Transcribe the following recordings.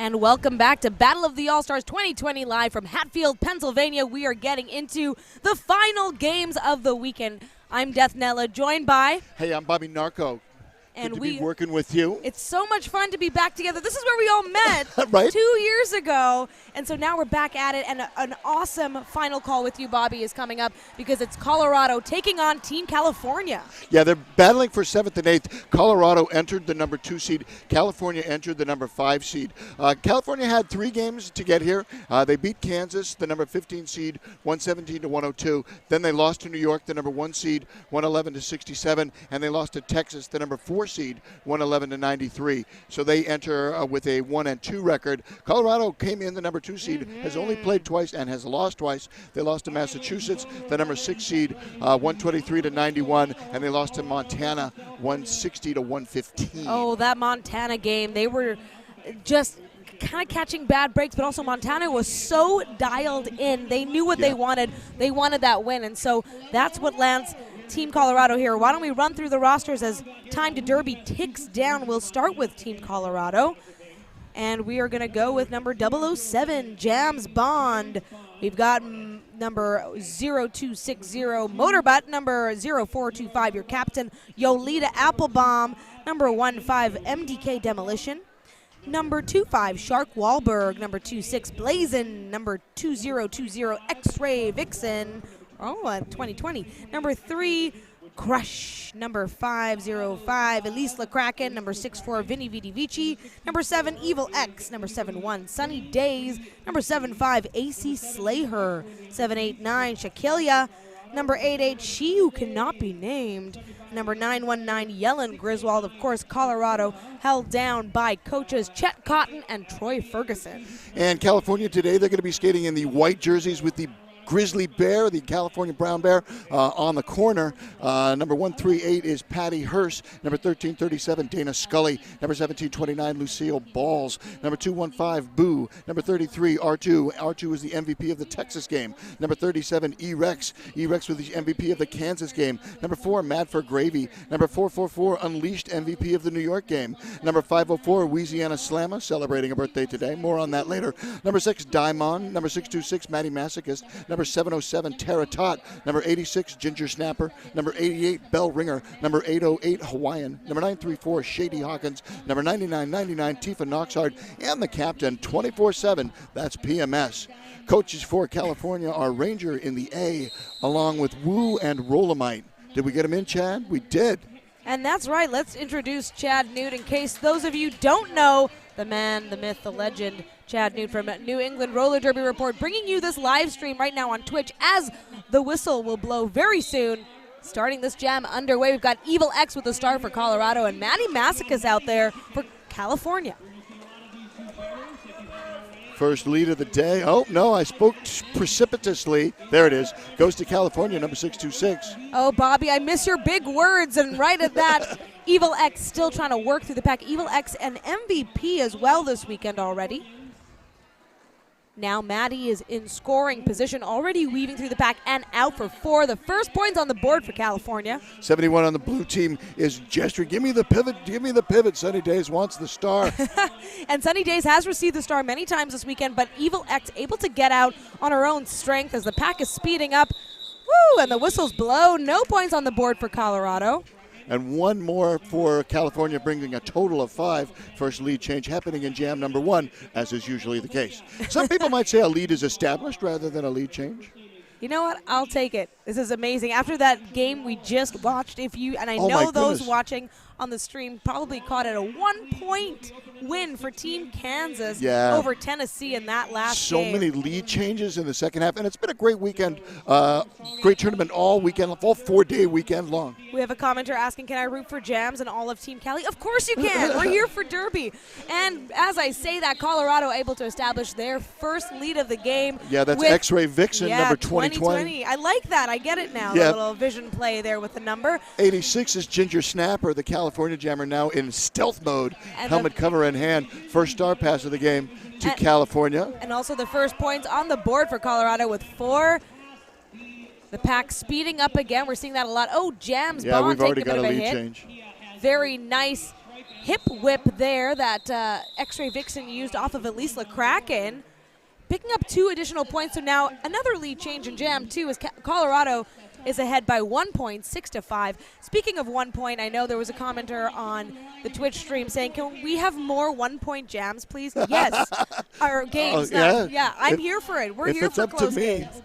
And welcome back to Battle of the All-Stars 2020 live from Hatfield, Pennsylvania. We are getting into the final games of the weekend. I'm Death Nella, joined by... Hey, I'm Bobby Narco. And Good to be working with you. It's so much fun to be back together. This is where we all met right? 2 years ago. And so now we're back at it. And an awesome final call with you, Bobby, is coming up because it's Colorado taking on Team California. Yeah, they're battling for 7th and 8th. Colorado entered the number 2 seed. California entered the number 5 seed. California had 3 games to get here. They beat Kansas, the number 15 seed, 117 to 102. Then they lost to New York, the number 1 seed, 111 to 67. And they lost to Texas, the number 4 seed, 111 to 93. So they enter with a 1-2 record. Colorado came in the number 2 seed, has only played twice and has lost twice. They lost to Massachusetts, the number 6 seed, 123 to 91, and they lost to Montana, 160 to 115. Oh, that Montana game, they were just kind of catching bad breaks, but also Montana was so dialed in. They knew what they wanted. They wanted that win, and so that's what lands Team Colorado here. Why don't we run through the rosters as time to Derby ticks down. We'll start with Team Colorado, and we are going to go with number 007, Jams Bond. We've got number 0260, Motorbutt, number 0425, your captain, Yolita Applebaum, number 15, MDK Demolition, number 25, Shark Wahlberg, number 26, Blazin, number 2020, X-Ray Vixen, 2020. Number 3, Crush. Number 505, Elise LaCracken. Number 64, Vinny Vidi Vici. Number 7, Evil X. Number 71, Sunny Days. Number 75, AC Slayer. 789, Shakilia. Number 88, She Who Cannot Be Named. Number 919, Yellen Griswold. Of course, Colorado held down by coaches Chet Cotton and Troy Ferguson. And California today, they're going to be skating in the white jerseys with the Grizzly Bear, the California Brown Bear, on the corner. Number 138 is Patty Hearst. Number 1337, Dana Scully. Number 1729, Lucille Balls. Number 215, Boo. Number 33, R2. R2 is the MVP of the Texas game. Number 37, E-Rex. E-Rex was the MVP of the Kansas game. Number 4, Mad for Gravy. Number 444, Unleashed, MVP of the New York game. Number 504, Louisiana Slamma, celebrating a birthday today. More on that later. Number 6, Daimon. Number 626, Maddie Masochist. Number 707, Tara Tot. Number 86, Ginger Snapper. Number 88, Bell Ringer. Number 808, Hawaiian. Number 934, Shady Hawkins. Number 9999, Tifa Knoxhard. And the captain, 24/7, that's PMS. Coaches for California are Ranger in the A, along with Woo and Rolomite. Did we get him in, Chad? We did. And that's right. Let's introduce Chad Newt in case those of you don't know the man, the myth, the legend, Chad Newt from New England Roller Derby Report, bringing you this live stream right now on Twitch as the whistle will blow very soon. Starting this jam underway, we've got Evil X with the star for Colorado and Maddie Masochist out there for California. First lead of the day. Oh, no, I spoke precipitously. There it is. Goes to California, number 626. Oh, Bobby, I miss your big words. And right at that, Evil X still trying to work through the pack. Evil X an MVP as well this weekend already. Now Maddie is in scoring position, already weaving through the pack and out for 4. The first points on the board for California. 71 on the blue team is gesturing. Give me the pivot. Give me the pivot. Sunny Days wants the star. And Sunny Days has received the star many times this weekend, but Evil X able to get out on her own strength as the pack is speeding up. Woo, and the whistles blow. No points on the board for Colorado. And one more for California, bringing a total of 5. First lead change happening in jam number 1, as is usually the case. Some people might say a lead is established rather than a lead change. You know what? I'll take it. This is amazing. After that game we just watched, and I Oh know those watching on the stream probably caught it, a 1-point win for Team Kansas over Tennessee in that last game. So many lead changes in the second half, and it's been a great weekend, great tournament all weekend, all 4-day weekend long. We have a commenter asking, can I root for Jams and all of Team Cali? Of course you can. We're here for Derby. And as I say that, Colorado able to establish their first lead of the game. Yeah, that's X-Ray Vixen, number 2020. I like that. I get it now, the little vision play there with the number. 86 is Ginger Snapper, the California Jammer, now in stealth mode, helmet cover in hand. First star pass of the game to California. And also the first points on the board for Colorado with 4. The pack speeding up again. We're seeing that a lot. Oh, Jams Bond we've already taking got a bit a of lead hit. change. Very nice hip whip there that X-Ray Vixen used off of Elise LeCracken. Picking up 2 additional points, so now another lead change in Jam 2 as Colorado is ahead by 1 point, 6-5. Speaking of 1 point, I know there was a commenter on the Twitch stream saying, can we have more 1 point jams, please? Yes, our games. Yeah, I'm here for it. We're here for close games.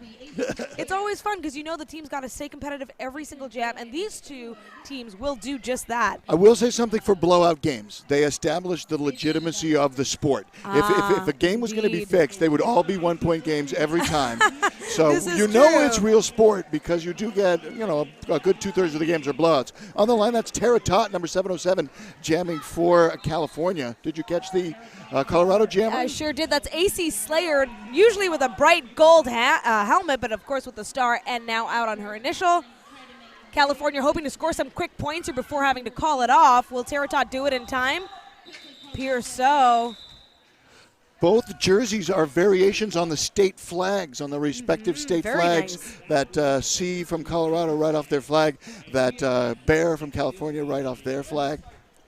It's always fun because you know the team's got to stay competitive every single jam, and these 2 teams will do just that. I will say something for blowout games. They established the legitimacy of the sport. If a game was going to be fixed, they would all be 1 point games every time. So you know it's real sport because you do get, a good 2/3 of the games are blowouts. On the line, that's Tara Tot, number 707, jamming for California. Did you catch the Colorado jammer? I sure did. That's AC Slayer, usually with a bright gold helmet, but of course with the star, and now out on her initial. California hoping to score some quick points here before having to call it off. Will Tara Tot do it in time? Appears so. Both jerseys are variations on the state flags, on the respective state flags. Nice. That C from Colorado right off their flag, that Bear from California right off their flag.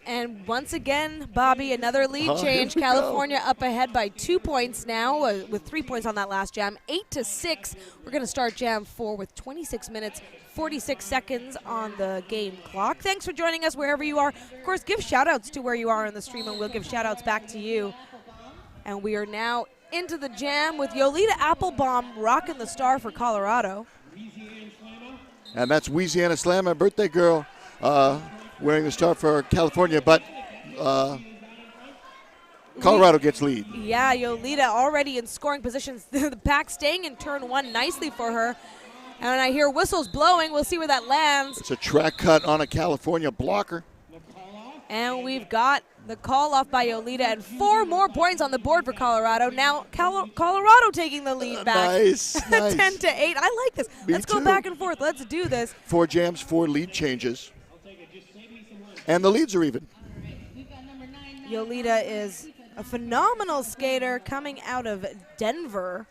And once again, Bobby, another lead change. California up ahead by 2 points now with 3 points on that last jam. 8-6. We're going to start jam 4 with 26 minutes, 46 seconds on the game clock. Thanks for joining us wherever you are. Of course, give shout-outs to where you are in the stream, and we'll give shout-outs back to you. And we are now into the jam with Yolita Applebaum rocking the star for Colorado. And that's Louisiana Slam, my birthday girl, wearing the star for California, but Colorado gets lead. Yeah, Yolita already in scoring positions. The pack staying in turn 1 nicely for her. And I hear whistles blowing. We'll see where that lands. It's a track cut on a California blocker. And we've got the call off by Yolita and 4 more points on the board for Colorado. Now Colorado taking the lead back. Nice. 10-8. I like this. Let's go back and forth. Let's do this. 4 jams, 4 lead changes. And the leads are even. Yolita is a phenomenal skater coming out of Denver.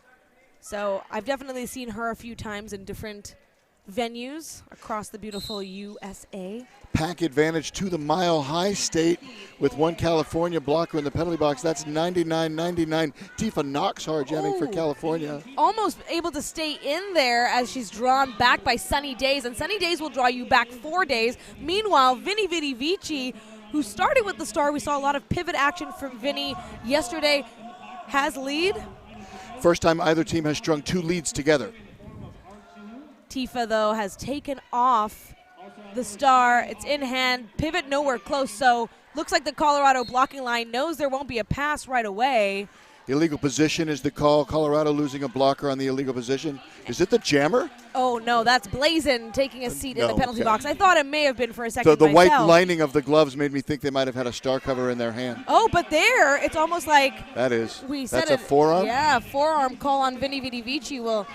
So I've definitely seen her a few times in different venues across the beautiful USA. Pack advantage to the Mile High State with 1 California blocker in the penalty box. That's 99-99. Tifa Knoxhard jamming for California. Almost able to stay in there as she's drawn back by Sunny Days, and Sunny Days will draw you back 4 days. Meanwhile, Vinny Vici, who started with the star, we saw a lot of pivot action from Vinny yesterday, has lead. First time either team has strung 2 leads together. Tifa, though, has taken off the star. It's in hand. Pivot nowhere close, so looks like the Colorado blocking line knows there won't be a pass right away. Illegal position is the call. Colorado losing a blocker on the illegal position. Is it the jammer? Oh, no, that's Blazin taking a seat in the penalty box. I thought it may have been for a second The white lining of the gloves made me think they might have had a star cover in their hand. Oh, but there, it's almost like that's a forearm? Yeah, forearm call on Vinny Vici will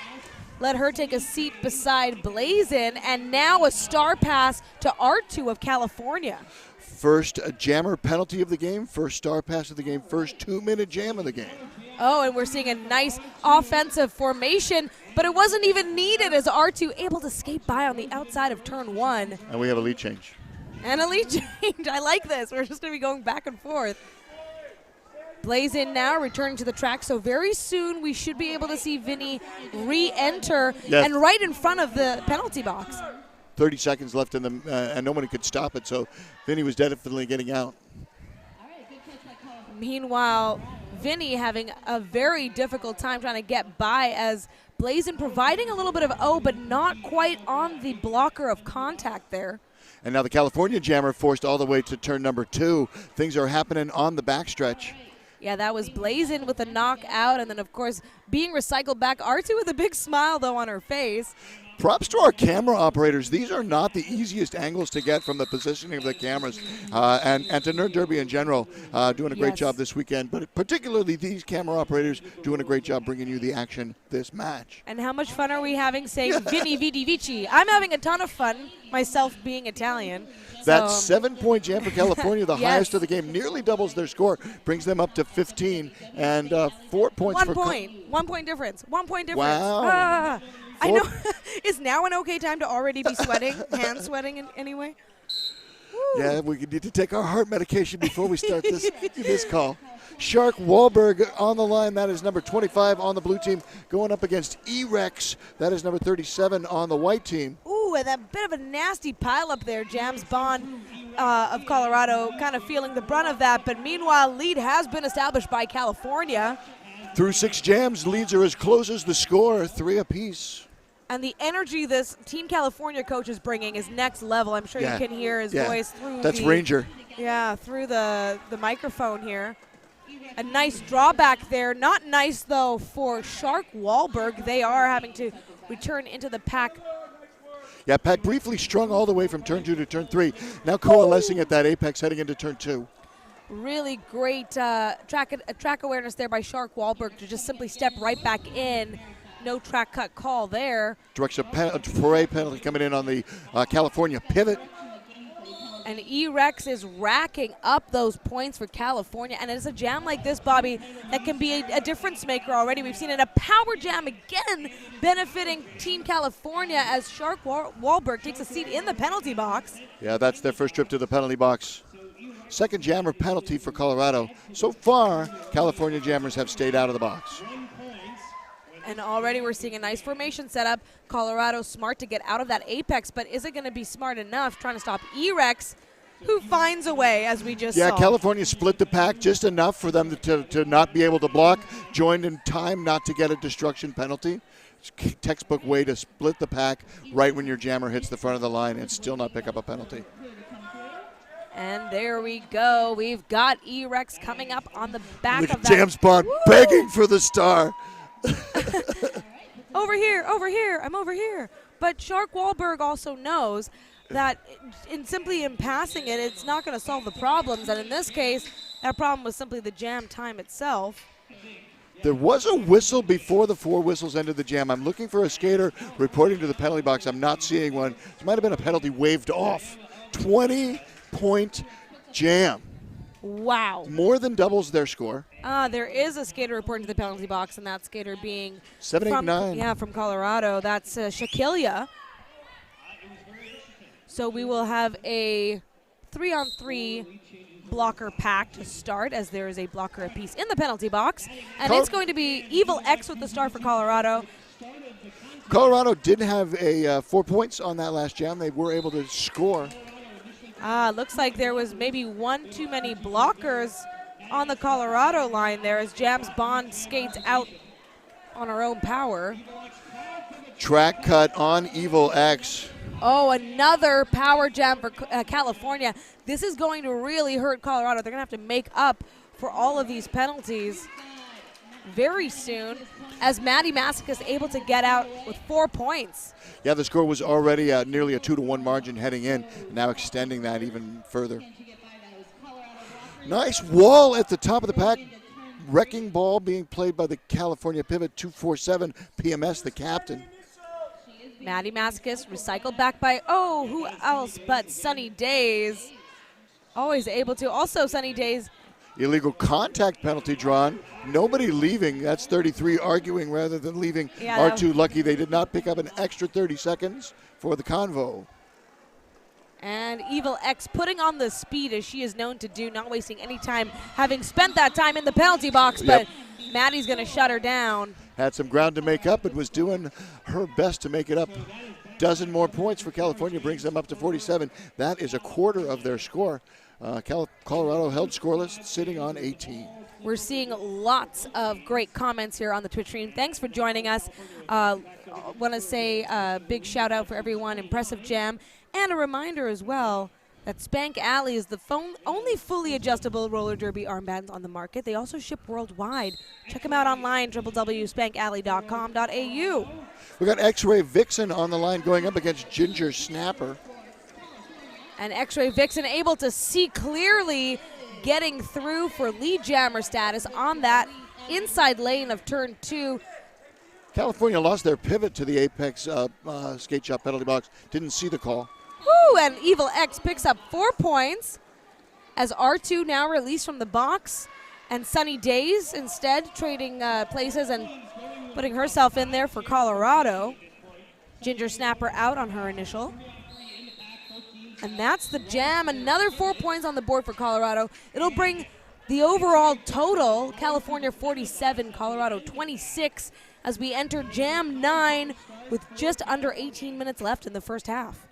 let her take a seat beside Blazin, and now a star pass to R2 of California. First jammer penalty of the game, first star pass of the game, first 2-minute jam of the game. Oh, and we're seeing a nice offensive formation, but it wasn't even needed as R2 able to skate by on the outside of turn 1. And we have a lead change. And a lead change. I like this. We're just going to be going back and forth. Blazin now returning to the track, so very soon we should be able to see Vinny re-enter and right in front of the penalty box. 30 seconds left in the, and nobody could stop it, so Vinny was definitely getting out. Meanwhile, Vinny having a very difficult time trying to get by as Blazin providing a little bit of but not quite on the blocker of contact there. And now the California jammer forced all the way to turn number 2. Things are happening on the backstretch. Yeah, that was Blazin with a knockout, and then, of course, being recycled back. R2 with a big smile, though, on her face. Props to our camera operators. These are not the easiest angles to get from the positioning of the cameras. And to Nerd Derby in general, doing a great job this weekend. But particularly these camera operators doing a great job bringing you the action this match. And how much fun are we having saying Vinny Vici? I'm having a ton of fun, myself being Italian. That 7-point jam for California, the highest of the game, nearly doubles their score, brings them up to 15, and 4 points 1 point. 1 point difference. 1 point difference. Wow. I know. Is now an okay time to already be sweating? Hand sweating in any way? Yeah, we need to take our heart medication before we start this call. Shark Wahlberg on the line. That is number 25 on the blue team, going up against E-Rex. That is number 37 on the white team. Ooh, and a bit of a nasty pile up there. James Bond of Colorado kind of feeling the brunt of that. But meanwhile, lead has been established by California. Through 6 jams, leads are as close as the score, 3 apiece. And the energy this Team California coach is bringing is next level. I'm sure you can hear his voice through That's Ranger. Yeah, through the microphone here. A nice drawback there. Not nice, though, for Shark Wahlberg. They are having to return into the pack. Yeah, Pat briefly strung all the way from turn 2 to turn 3. Now coalescing at that apex heading into turn 2. Really great track awareness there by Shark Wahlberg to just simply step right back in. No track cut call there. Directs a foray penalty coming in on the California pivot. And E-Rex is racking up those points for California. And it's a jam like this, Bobby, that can be a difference maker already. We've seen it, a power jam again benefiting Team California as Shark Wahlberg takes a seat in the penalty box. Yeah, that's their first trip to the penalty box. Second jammer penalty for Colorado. So far, California jammers have stayed out of the box. And already we're seeing a nice formation setup. Colorado smart to get out of that apex, but is it going to be smart enough trying to stop E-Rex, who finds a way, as we just saw. Yeah, California split the pack just enough for them to not be able to block. Joined in time not to get a destruction penalty. It's a textbook way to split the pack right when your jammer hits the front of the line and still not pick up a penalty. And there we go. We've got E-Rex coming up on the back Look of at that. James Bond begging for the star. Over here, I'm over here. But Shark Wahlberg also knows that in passing it, it's not going to solve the problems. And in this case, that problem was simply the jam time itself. There was a whistle before the 4 whistles ended the jam. I'm looking for a skater reporting to the penalty box. I'm not seeing one. There might have been a penalty waved off. 20-point jam. Wow. More than doubles their score. There is a skater reporting to the penalty box, and that skater being 789. Yeah, from Colorado. That's Shakilia. So we will have a 3-on-3 blocker pack to start, as there is a blocker apiece in the penalty box. And it's going to be Evil X with the start for Colorado. Colorado did have a 4 points on that last jam. They were able to score. Looks like there was maybe one too many blockers on the Colorado line there as James Bond skates out on her own power. Track cut on Evil X. Oh, another power jam for California. This is going to really hurt Colorado. They're going to have to make up for all of these penalties very soon as Maddie Masick is able to get out with 4 points. Yeah, the score was already nearly a 2-1 margin heading in, now extending that even further. Nice wall at the top of the pack. Wrecking ball being played by the California pivot, 247 PMS, the captain. Maddie Mascus recycled back by, who else but Sunny Days. Always able to. Also, Sunny Days. Illegal contact penalty drawn. Nobody leaving. That's 33 arguing rather than leaving. Yeah, R2 lucky they did not pick up an extra 30 seconds for the convo. And Evil X putting on the speed as she is known to do, not wasting any time, having spent that time in the penalty box, but Maddie's going to shut her down. Had some ground to make up, but was doing her best to make it up. Dozen more points for California brings them up to 47. That is a quarter of their score. Colorado held scoreless, sitting on 18. We're seeing lots of great comments here on the Twitch stream. Thanks for joining us. Want to say a big shout out for everyone. Impressive jam. And a reminder as well that Spank Alley is the only fully adjustable roller derby armbands on the market. They also ship worldwide. Check them out online, www.spankalley.com.au. We got X-Ray Vixen on the line going up against Ginger Snapper. And X-Ray Vixen able to see clearly, getting through for lead jammer status on that inside lane of turn 2. California lost their pivot to the Apex skate shop penalty box. Didn't see the call. Woo, and Evil X picks up 4 points as R2 now released from the box. And Sunny Days instead trading places and putting herself in there for Colorado. Ginger Snapper out on her initial. And that's the jam. Another 4 points on the board for Colorado. It'll bring the overall total, California 47, Colorado 26, as we enter jam 9 with just under 18 minutes left in the first half.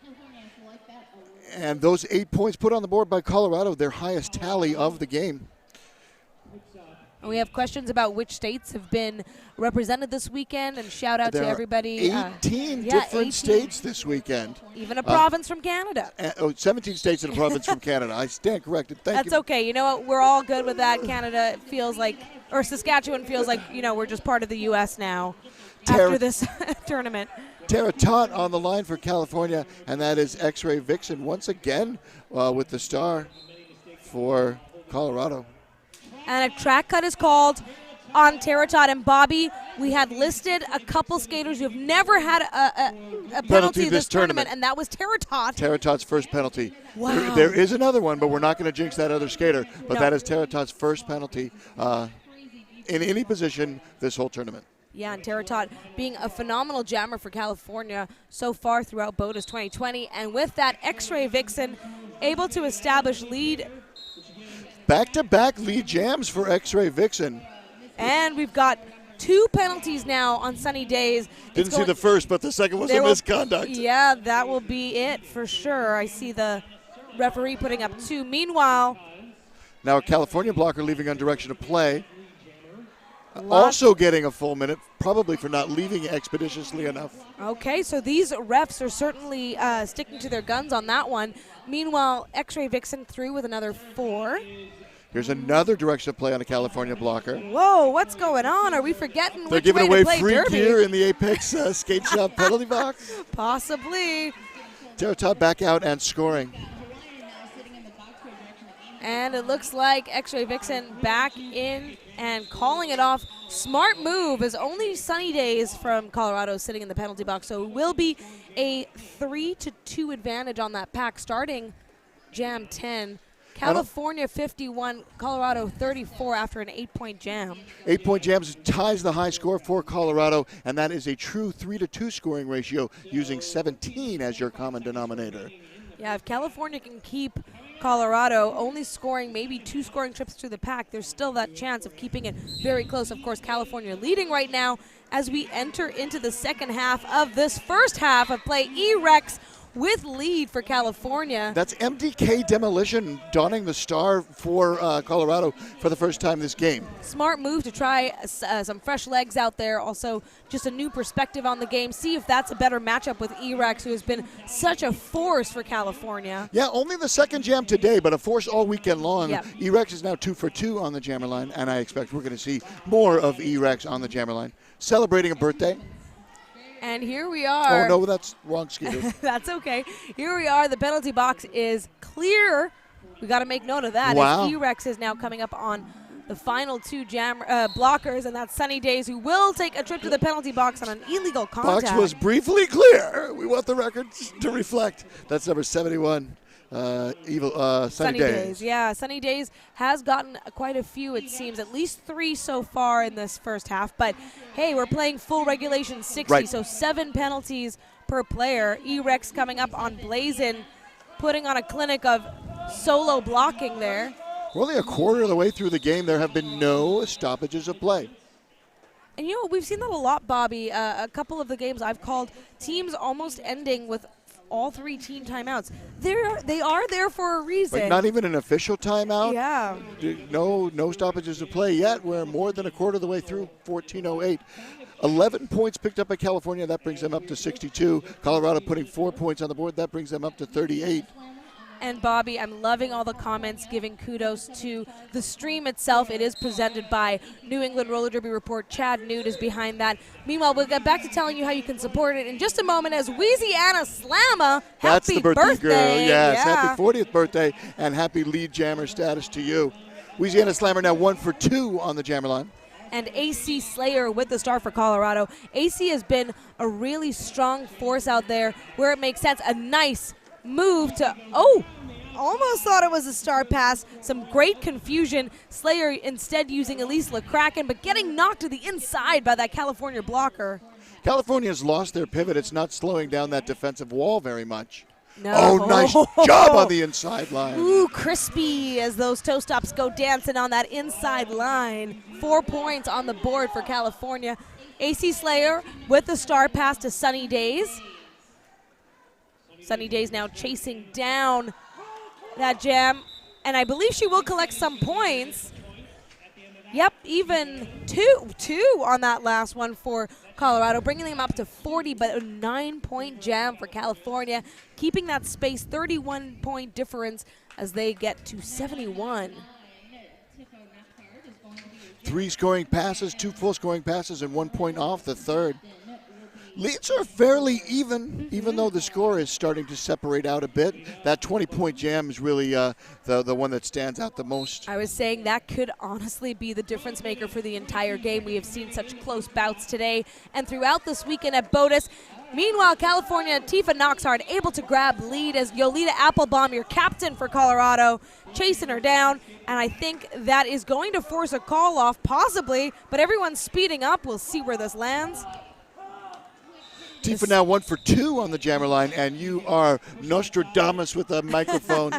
And those 8 points put on the board by Colorado, their highest tally of the game. And we have questions about which states have been represented this weekend, and shout out There to are everybody. 18 different 18. states this weekend. Even a province from Canada. 17 states and a province from Canada. I stand corrected. Thank you. That's okay. You know what? We're all good with that. Canada feels like, or Saskatchewan feels like, we're just part of the U.S. now after this tournament. Tara Tot on the line for California, and that is X-Ray Vixen once again with the star for Colorado. And a track cut is called on Tara Tot. And Bobby, we had listed a couple skaters who have never had a penalty this tournament, and that was Tara Tot. Tara Tot's first penalty. Wow. There is another one, but we're not going to jinx that other skater. But No. that is Tara Tot's first penalty in any position this whole tournament. Yeah, and Tara Tot being a phenomenal jammer for California so far throughout BOTAS 2020. And with that, X-Ray Vixen able to establish lead. Back-to-back lead jams for X-Ray Vixen. And we've got 2 penalties now on sunny days. Didn't see the first, but the second was a misconduct. Yeah, that will be it for sure. I see the referee putting up 2. Meanwhile, now a California blocker leaving on direction of play. Also getting a full minute, probably for not leaving expeditiously enough. Okay, so these refs are certainly sticking to their guns on that one. Meanwhile, X-Ray Vixen through with another 4. Here's another direction of play on a California blocker. Whoa, what's going on? Are we forgetting They're which giving way away to play free derby? gear in the Apex skate shop penalty box. Possibly. Tara Tot back out and scoring. And it looks like X-Ray Vixen back in and calling it off. Smart move, as only sunny days from Colorado sitting in the penalty box. So it will be a 3-2 advantage on that pack starting jam 10. California 51, Colorado 34 after an 8-point jam. 8-point jams ties the high score for Colorado, and that is a true 3-2 scoring ratio using 17 as your common denominator. Yeah, if California can keep Colorado only scoring maybe 2 scoring trips through the pack, there's still that chance of keeping it very close. Of course, California leading right now as we enter into the second half of this first half of play. E-Rex with lead for California. That's MDK Demolition donning the star for Colorado for the first time this game. Smart move to try some fresh legs out there. Also, just a new perspective on the game. See if that's a better matchup with E-Rex, who has been such a force for California. Yeah, only the second jam today, but a force all weekend long. Yep. E-Rex is now 2 for 2 on the jammer line, and I expect we're going to see more of E-Rex on the jammer line. Celebrating a birthday. And here we are. Oh, no, that's wrong, Skeeter. That's okay. Here we are. The penalty box is clear. We got to make note of that. Wow. As E-Rex is now coming up on the final 2 blockers, and that's Sunny Days, who will take a trip to the penalty box on an illegal contact. Box was briefly clear. We want the records to reflect. That's number 71. Sunny Days. Yeah, Sunny Days has gotten quite a few, it seems, at least 3 so far in this first half. But hey, we're playing full regulation 60, right. So 7 penalties per player. E-Rex coming up on Blazin, putting on a clinic of solo blocking there. We're only a quarter of the way through the game. There have been no stoppages of play. And you know, we've seen that a lot, Bobby. A couple of the games I've called, teams almost ending with all 3 team timeouts. They are there for a reason. Like not even an official timeout. Yeah. No stoppages of play yet. We're more than a quarter of the way through 14:08. 11 points picked up by California. That brings them up to 62. Colorado putting 4 points on the board. That brings them up to 38. And Bobby, I'm loving all the comments giving kudos to the stream itself. It is presented by New England Roller Derby Report. Chad Newt is behind that. Meanwhile, we'll get back to telling you how you can support it in just a moment as Louisiana Slamma. That's happy the birthday girl. Yes, yeah. happy 40th birthday and happy lead jammer status to you. Louisiana Slammer now 1 for 2 on the jammer line. And AC Slayer with the star for Colorado. AC has been a really strong force out there where it makes sense. A nice move to, almost thought it was a star pass. Some great confusion. Slayer instead using Elise LeCracken, but getting knocked to the inside by that California blocker. California has lost their pivot. It's not slowing down that defensive wall very much. No. Oh, nice job on the inside line. Ooh, crispy as those toe stops go dancing on that inside line. 4 points on the board for California. AC Slayer with the star pass to Sunny Days. Sunny Days now chasing down that jam, and I believe she will collect some points. Yep, even two on that last one for Colorado, bringing them up to 40, but a 9-point jam for California, keeping that space, 31-point difference as they get to 71. 3 scoring passes, 2 full scoring passes, and 1 point off the third. Leads are fairly even though the score is starting to separate out a bit. That 20-point jam is really the one that stands out the most. I was saying that could honestly be the difference maker for the entire game. We have seen such close bouts today and throughout this weekend at BOTAS. Meanwhile, California, Tifa Knoxhard able to grab lead as Yolita Applebaum, your captain for Colorado, chasing her down. And I think that is going to force a call off, possibly, but everyone's speeding up. We'll see where this lands. Tifa now 1 for 2 on the jammer line, and you are Nostradamus with a microphone.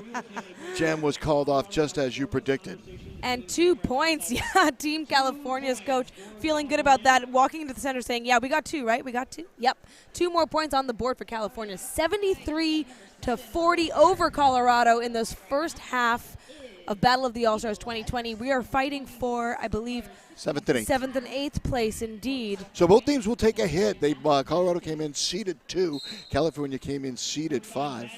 Jam was called off just as you predicted. And 2 points, yeah, Team California's coach feeling good about that, walking into the center saying, yeah, we got 2, right? We got 2? Yep. 2 more points on the board for California. 73-40 over Colorado in this first half of Battle of the All-Stars 2020. We are fighting for, I believe, 7th and 8th. 7th and 8th place, indeed. So both teams will take a hit. Colorado came in seeded 2. California came in seeded 5.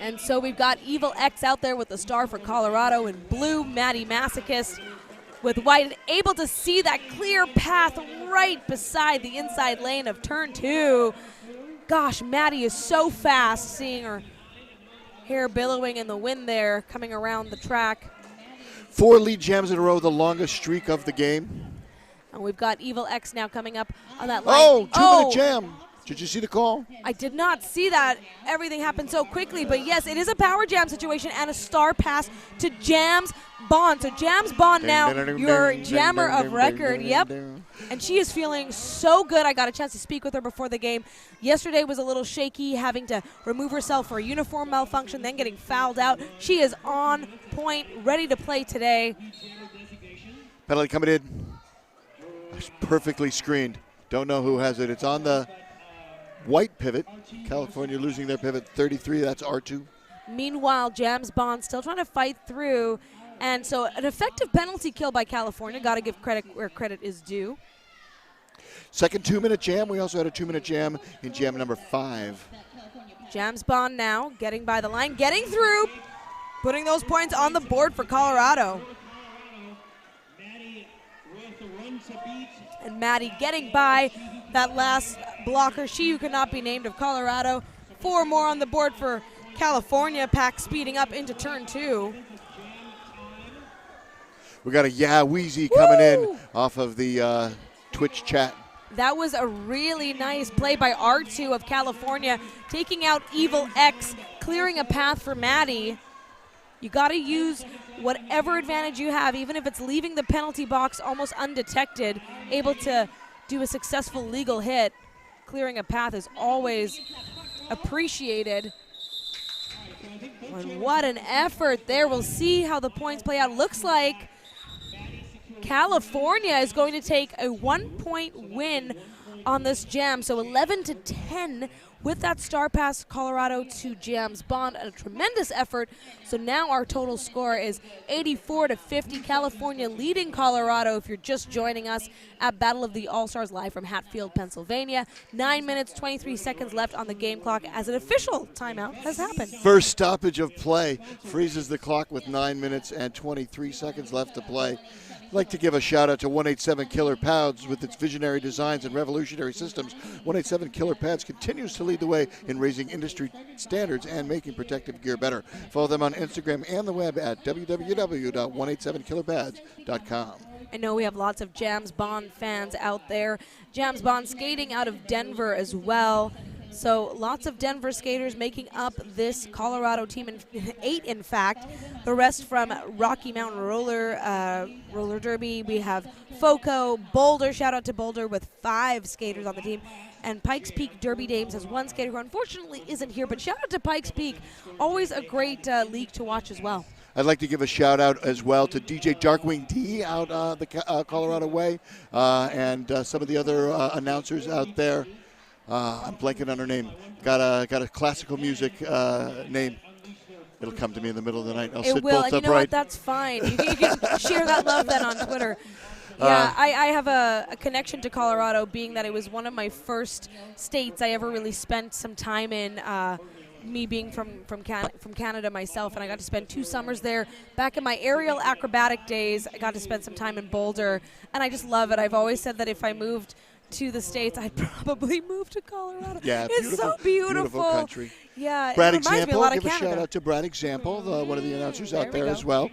And so we've got Evil X out there with the star for Colorado in blue, Maddie Masochist with white, and able to see that clear path right beside the inside lane of turn 2. Gosh, Maddie is so fast, seeing her hair billowing in the wind there, coming around the track. 4 lead jams in a row, the longest streak of the game. And we've got Evil X now coming up on that line. Oh, 2-minute jam. Did you see the call? I did not see that. Everything happened so quickly. But, yes, it is a power jam situation and a star pass to Jams Bond. So Jams Bond now, your jammer of record. Yep. And she is feeling so good. I got a chance to speak with her before the game. Yesterday was a little shaky, having to remove herself for a uniform malfunction, then getting fouled out. She is on point, ready to play today. Penalty coming in. It's perfectly screened. Don't know who has it. It's on the white pivot. California losing their pivot 33. That's R2. Meanwhile, Jams Bond still trying to fight through. And so an effective penalty kill by California. Got to give credit where credit is due. Second 2-minute jam. We also had a 2-minute jam in jam number 5. Jams Bond now getting by the line, getting through, putting those points on the board for Colorado. And Maddie getting by that last blocker. She who could not be named of Colorado. 4 more on the board for California. Pack speeding up into turn 2. We got a Yeah Wheezy coming in off of the Twitch chat. That was a really nice play by R2 of California, taking out Evil X, clearing a path for Maddie. You got to use whatever advantage you have, even if it's leaving the penalty box almost undetected, able to do a successful legal hit. Clearing a path is always appreciated. And what an effort there. We'll see how the points play out. Looks like California is going to take a 1-point win on this jam. So 11-10 with that star pass, Colorado to Jams Bond. A tremendous effort. So now our total score is 84-50. California leading Colorado if you're just joining us at Battle of the All-Stars live from Hatfield, Pennsylvania. 9 minutes, 23 seconds left on the game clock as an official timeout has happened. First stoppage of play freezes the clock with 9 minutes and 23 seconds left to play. I'd like to give a shout out to 187 Killer Pads with its visionary designs and revolutionary systems. 187 Killer Pads continues to lead the way in raising industry standards and making protective gear better. Follow them on Instagram and the web at www.187killerpads.com. I know we have lots of Jams Bond fans out there. Jams Bond skating out of Denver as well. So lots of Denver skaters making up this Colorado team, 8 in fact. The rest from Rocky Mountain roller Derby. We have FOCO, Boulder, shout out to Boulder with 5 skaters on the team. And Pikes Peak Derby Dames has 1 skater who unfortunately isn't here, but shout out to Pikes Peak. Always a great league to watch as well. I'd like to give a shout out as well to DJ Darkwing D out the Colorado way, and some of the other announcers out there. I'm blanking on her name. Got a classical music name. It'll come to me in the middle of the night. I'll sit bolt and you know upright. what? That's fine. You can share that love then on Twitter. Yeah, I have a connection to Colorado, being that it was one of my first states I ever really spent some time in. Me being from Canada myself, and I got to spend 2 summers there. Back in my aerial acrobatic days, I got to spend some time in Boulder, and I just love it. I've always said that if I moved to the States, I'd probably move to Colorado. Yeah, it's so beautiful. Beautiful country. Yeah, Brad it reminds me a Example, lot of give Canada. a shout out to Brad Example, one of the announcers out there we as well.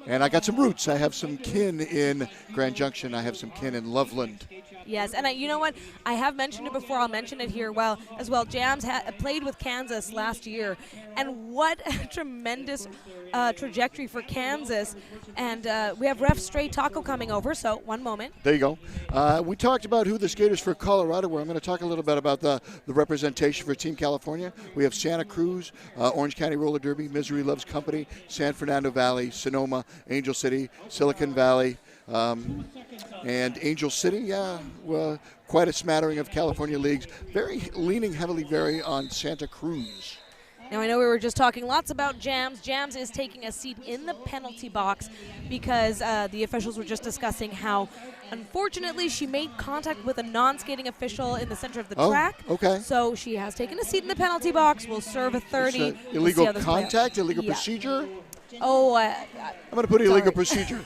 And I got some roots. I have some kin in Grand Junction. I have some kin in Loveland. Yes, and you know what? I have mentioned it before. I'll mention it here as well. Jams played with Kansas last year, and what a tremendous trajectory for Kansas. And we have Ref Stray Taco coming over, so one moment. There you go. We talked about who the skaters for Colorado were. I'm going to talk a little bit about the representation for Team California. We have Santa Cruz, Orange County Roller Derby, Misery Loves Company, San Fernando Valley, Sonoma, Angel City, Silicon Valley, and Angel City, well, quite a smattering of California leagues, leaning heavily on Santa Cruz. Now, I know we were just talking lots about Jams. Jams is taking a seat in the penalty box because the officials were just discussing how, unfortunately, she made contact with a non-skating official in the center of the track. Okay. So she has taken a seat in the penalty box. Will serve a 30. Illegal contact, illegal procedure? Oh, I'm going to put illegal procedure.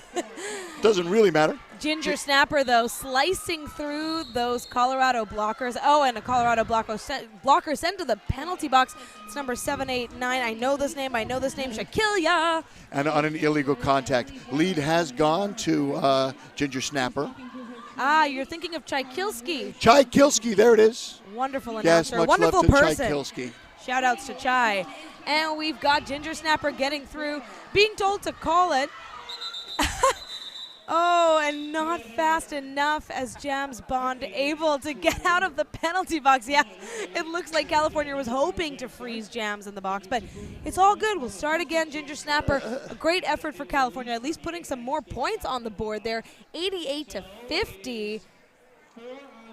Doesn't really matter. Ginger Snapper, though, slicing through those Colorado blockers. Oh, and a Colorado blocker sent to the penalty box. It's number 789. I know this name. Shaquilla. And on an illegal contact. Lead has gone to Ginger Snapper. You're thinking of Chaikilski. Chaikilski, there it is. Wonderful Yes, announcer. much Wonderful love to person. Chaikilski. Shout outs to Chai. And we've got Ginger Snapper getting through, being told to call it. Oh, and not fast enough as Jams Bond able to get out of the penalty box. Yeah, it looks like California was hoping to freeze Jams in the box, but it's all good. We'll start again. Ginger Snapper, a great effort for California, at least putting some more points on the board there. 88-50.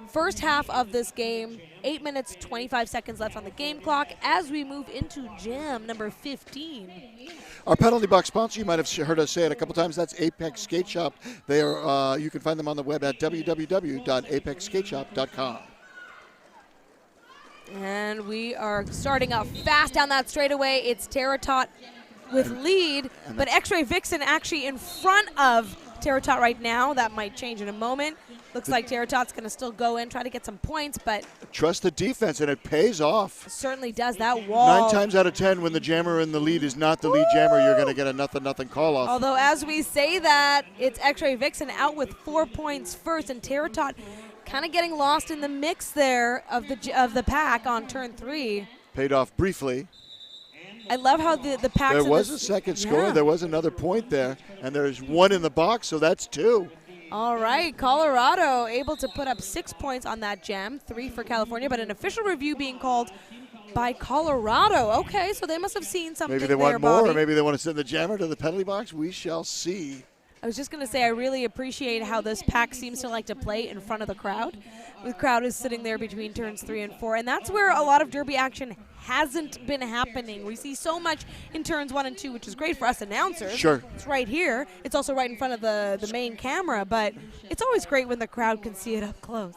First half of this game, 8 minutes, 25 seconds left on the game clock as we move into jam number 15. Our penalty box sponsor, you might have heard us say it a couple times, that's Apex Skate Shop. They are, you can find them on the web at www.apexskateshop.com. And we are starting off fast down that straightaway. It's Terratot with lead, but X-Ray Vixen actually in front of Terratot right now. That might change in a moment. Looks like Terratot's going to still go in, try to get some points, but trust the defense, and it pays off. Certainly does. That wall. 9 times out of 10, when the jammer in the lead is not the lead jammer, you're going to get a nothing call off. Although, as we say that, it's X-Ray Vixen out with 4 points first, and Terratot kind of getting lost in the mix there of the pack on turn 3. Paid off briefly. I love how the pack. There was a second score. There was another point there, and there's 1 in the box, so that's 2. All right, Colorado able to put up 6 points on that jam, 3 for California, but an official review being called by Colorado. Okay, so they must have seen something. Maybe they want more, Bobby. or maybe they want to send the jammer to the penalty box. We shall see. I was just going to say, I really appreciate how this pack seems to like to play in front of the crowd. The crowd is sitting there between turns 3 and 4, and that's where a lot of derby action hasn't been happening. We see so much in turns 1 and 2, which is great for us announcers. Sure. It's right here. It's also right in front of the main camera, but it's always great when the crowd can see it up close.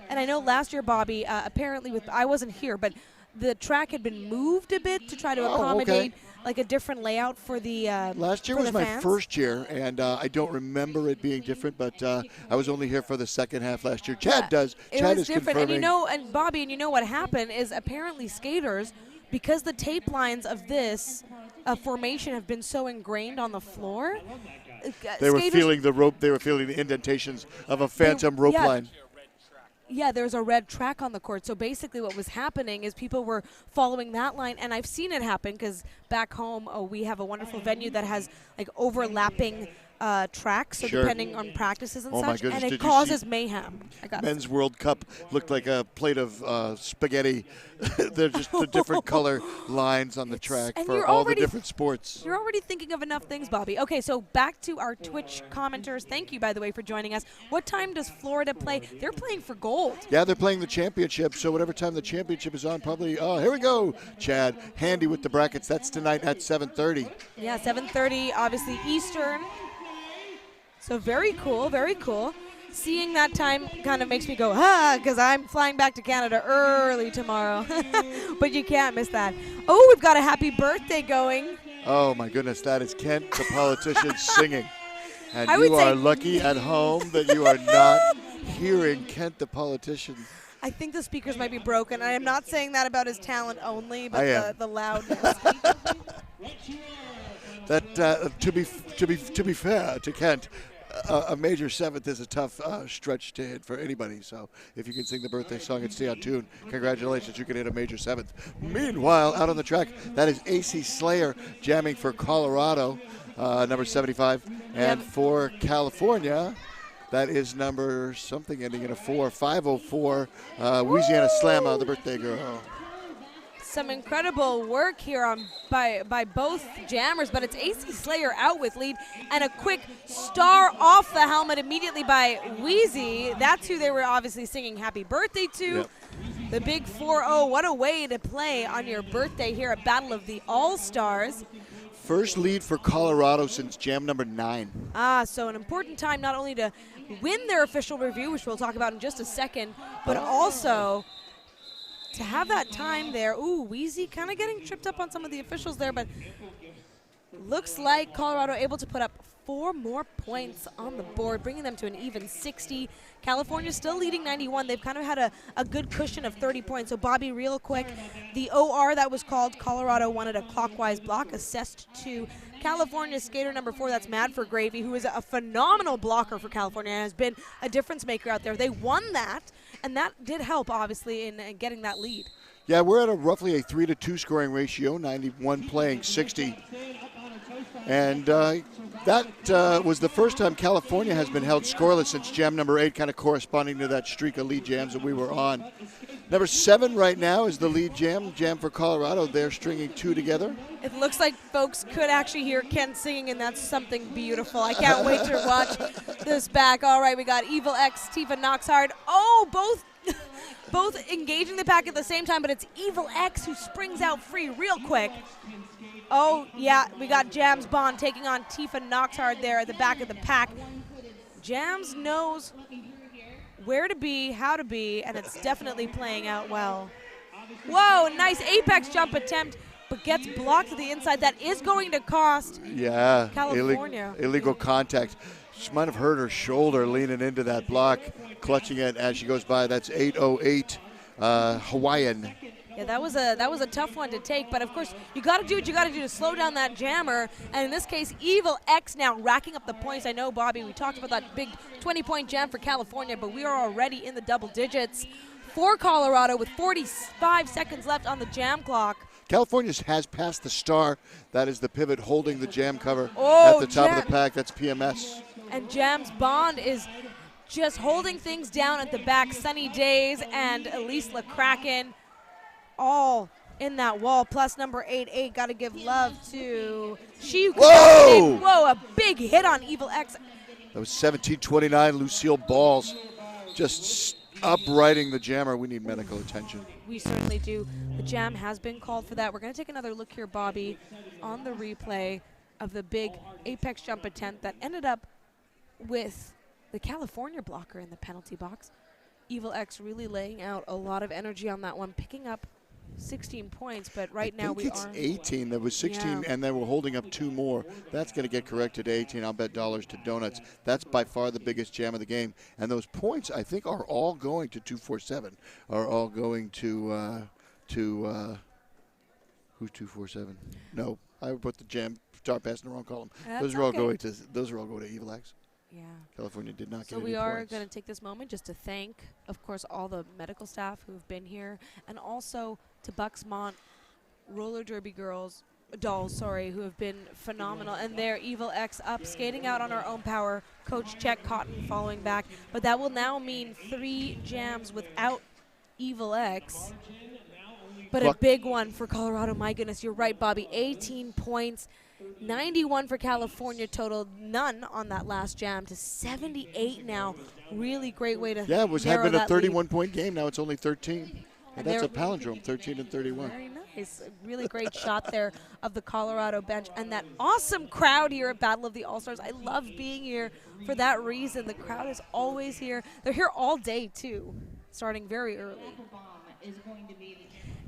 And I know last year, Bobby, apparently I wasn't here, but the track had been moved a bit to try to accommodate like a different layout for the last year was my first year, and I don't remember it being different, but I was only here for the second half last year. Chad does. It Chad was is different, confirming. and Bobby, and you know what happened is apparently skaters, because the tape lines of this formation have been so ingrained on the floor. They were feeling the rope. They were feeling the indentations of a phantom rope line. Yeah, there's a red track on the court. So basically what was happening is people were following that line, and I've seen it happen because back home we have a wonderful venue that has like overlapping track, so Sure. depending on practices and Oh my such, goodness, and did it you causes see mayhem. Men's World Cup looked like a plate of spaghetti. They're just the different color lines on the track and for you're all the already- different sports. You're already thinking of enough things, Bobby. Okay, so back to our Twitch commenters. Thank you, by the way, for joining us. What time does Florida play? They're playing for gold. Yeah, they're playing the championship, so whatever time the championship is on, probably, oh, here we go, Chad. Handy with the brackets. That's tonight at 7:30. Yeah, 7:30, obviously Eastern. So very cool, very cool. Seeing that time kind of makes me go, because I'm flying back to Canada early tomorrow. But you can't miss that. Oh, we've got a happy birthday going. Oh, my goodness, that is Kent, the politician, singing. And I would you say- are lucky at home that you are not hearing Kent, the politician. I think the speakers might be broken. I am not saying that about his talent only, but I am. the loudness. That to be fair to Kent, a major seventh is a tough stretch to hit for anybody. So if you can sing the birthday song and stay on tune, congratulations, you can hit a major seventh. Meanwhile, out on the track, that is AC Slayer jamming for Colorado, number 75, and for California. That is number something ending in a 4, 504, Louisiana Slamma, the birthday girl. Some incredible work here by both jammers, but it's AC Slayer out with lead, and a quick star off the helmet immediately by Wheezy. That's who they were obviously singing happy birthday to. Yep. The big 4-0. What a way to play on your birthday here at Battle of the All-Stars. First lead for Colorado since jam number 9. So an important time not only to win their official review, which we'll talk about in just a second, but also to have that time there. Ooh, Wheezy kind of getting tripped up on some of the officials there, but looks like Colorado able to put up 4 more points on the board, bringing them to an even 60. California still leading 91. They've kind of had a good cushion of 30 points. So, Bobby, real quick, the OR that was called, Colorado wanted a clockwise block, assessed to California skater number 4, that's Mad for Gravy, who is a phenomenal blocker for California and has been a difference maker out there. They won that, and that did help, obviously, in getting that lead. Yeah, we're at roughly a 3-to-2 scoring ratio, 91 playing 60. And that was the first time California has been held scoreless since jam number 8, kind of corresponding to that streak of lead jams that we were on. Number 7 right now is the lead jam for Colorado. They're stringing 2 together. It looks like folks could actually hear Ken singing, and that's something beautiful. I can't wait to watch this back. All right, we got Evil X, Tifa Knoxhard. Oh, both engaging the pack at the same time, but it's Evil X who springs out free real quick. Oh, yeah, we got Jams Bond taking on Tifa Knoxhard there at the back of the pack. Jams knows where to be, how to be, and it's definitely playing out well. Whoa, nice apex jump attempt, but gets blocked to the inside. That is going to cost California. Illegal contact. She might have hurt her shoulder leaning into that block, clutching it as she goes by. That's 808 Hawaiian. Yeah, that was a tough one to take, but of course you got to do what you got to do to slow down that jammer. And in this case, Evil X now racking up the points. I know, Bobby, we talked about that big 20-point jam for California, but we are already in the double digits for Colorado with 45 seconds left on the jam clock. California has passed the star. That is the pivot holding the jam cover Oh, at the top of the pack. That's PMS. And Jams Bond is just holding things down at the back. Sunny Days and Elise LaCracken all in that wall, plus number 88. Got to give love to Whoa, a big hit on Evil X. That was 17-29. Lucille Balls just uprighting the jammer. We need medical attention. We certainly do. The jam has been called for that. We're going to take another look here, Bobby, on the replay of the big apex jump attempt that ended up with the California blocker in the penalty box. Evil X really laying out a lot of energy on that one, picking up 16 points, but right now we are. I think it's 18. There was 16, and then we're holding up 2 more. That's going to get corrected to 18. I'll bet dollars to donuts. That's by far the biggest jam of the game. And those points, I think, are all going to 247. Are all going to who's 247? No, I put the jam star pass in the wrong column. Those are all going to Evil X. Yeah. California did not get any So we points. are going to take this moment just to thank, of course, all the medical staff who have been here, and also to Bucksmont roller derby girls dolls, sorry, who have been phenomenal. And there, Evil X up, skating out on her own power. Coach Check Cotton following back. But that will now mean 3 jams without Evil X. But a big one for Colorado. My goodness, you're right, Bobby. 18 points, 91 for California total. None on that last jam to 78 now. Really great way to had been a 31-point game. Now it's only 13. And that's a palindrome, 13 and 31. Very nice. A really great shot there of the Colorado bench. And that awesome crowd here at Battle of the All-Stars. I love being here for that reason. The crowd is always here. They're here all day, too, starting very early.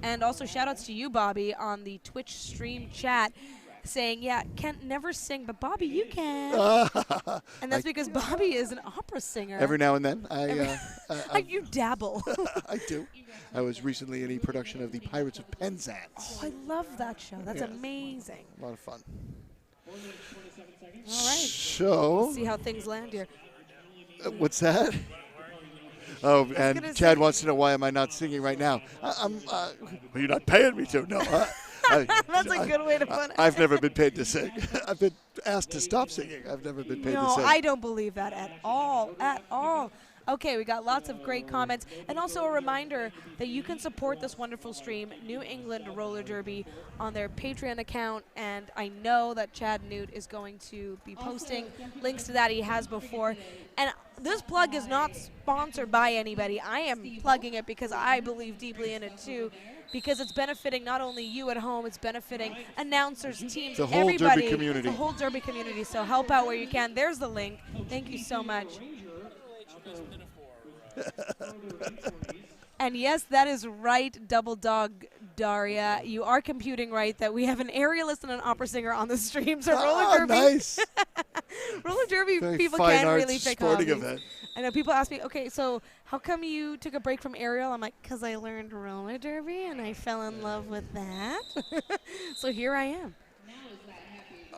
And also shout-outs to you, Bobby, on the Twitch stream chat, saying, yeah, Kent never sing, but Bobby, you can. And that's because Bobby is an opera singer. Every now and then. You dabble. I do. I was recently in a production of The Pirates of Penzance. Oh, I love that show. That's amazing. A lot of fun. All right. So. Let's see how things land here. What's that? Oh, and Chad wants to know why am I not singing right now. You're not paying me to. No. That's a good way to put it. I've never been paid to sing. I've been asked to stop singing. I've never been paid to sing. No, I don't believe that at all. At all. Okay, we got lots of great comments. And also a reminder that you can support this wonderful stream, New England Roller Derby, on their Patreon account. And I know that Chad Newt is going to be posting links to that. He has before. And this plug is not sponsored by anybody. I am plugging it because I believe deeply in it, too. Because it's benefiting not only you at home, it's benefiting announcers, teams, the whole everybody. Derby community. The whole Derby community. So help out where you can. There's the link. Thank you so much. And yes, that is right, Double Dog Daria. You are computing right that we have an aerialist and an opera singer on the stream. So roller derby. Nice. Roller derby Very people fine can't arts really pick sporting hobbies. event. I know people ask me, okay, so how come you took a break from aerial? I'm like, because I learned roller derby and I fell in love with that. So here I am.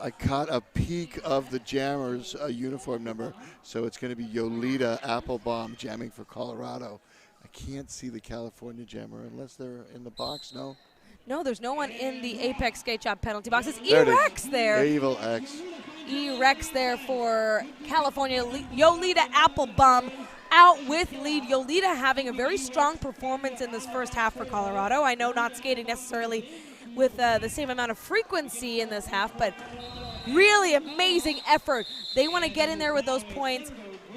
I caught a peek of the Jammers uniform number, so it's going to be Yolita Applebaum jamming for Colorado. I can't see the California Jammer unless they're in the box. No. No, there's no one in the Apex Skate Shop penalty box. It's E-Rex there. Evil X. E-Rex there for California. Yolita Applebaum out with lead. Yolita having a very strong performance in this first half for Colorado. I know not skating necessarily with the same amount of frequency in this half, but really amazing effort. They want to get in there with those points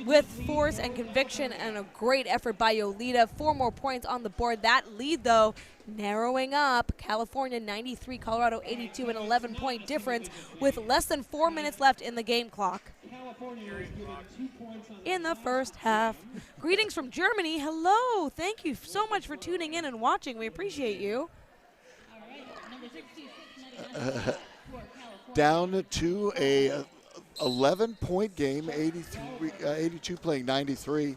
with force and conviction, and a great effort by Yolita. 4 more points on the board. That lead, though, narrowing up. California 93, Colorado 82, an 11-point difference with less than 4 minutes left in the game clock. In the first half. Greetings from Germany. Hello. Thank you so much for tuning in and watching. We appreciate you. Down to a 11-point game, 82 playing 93.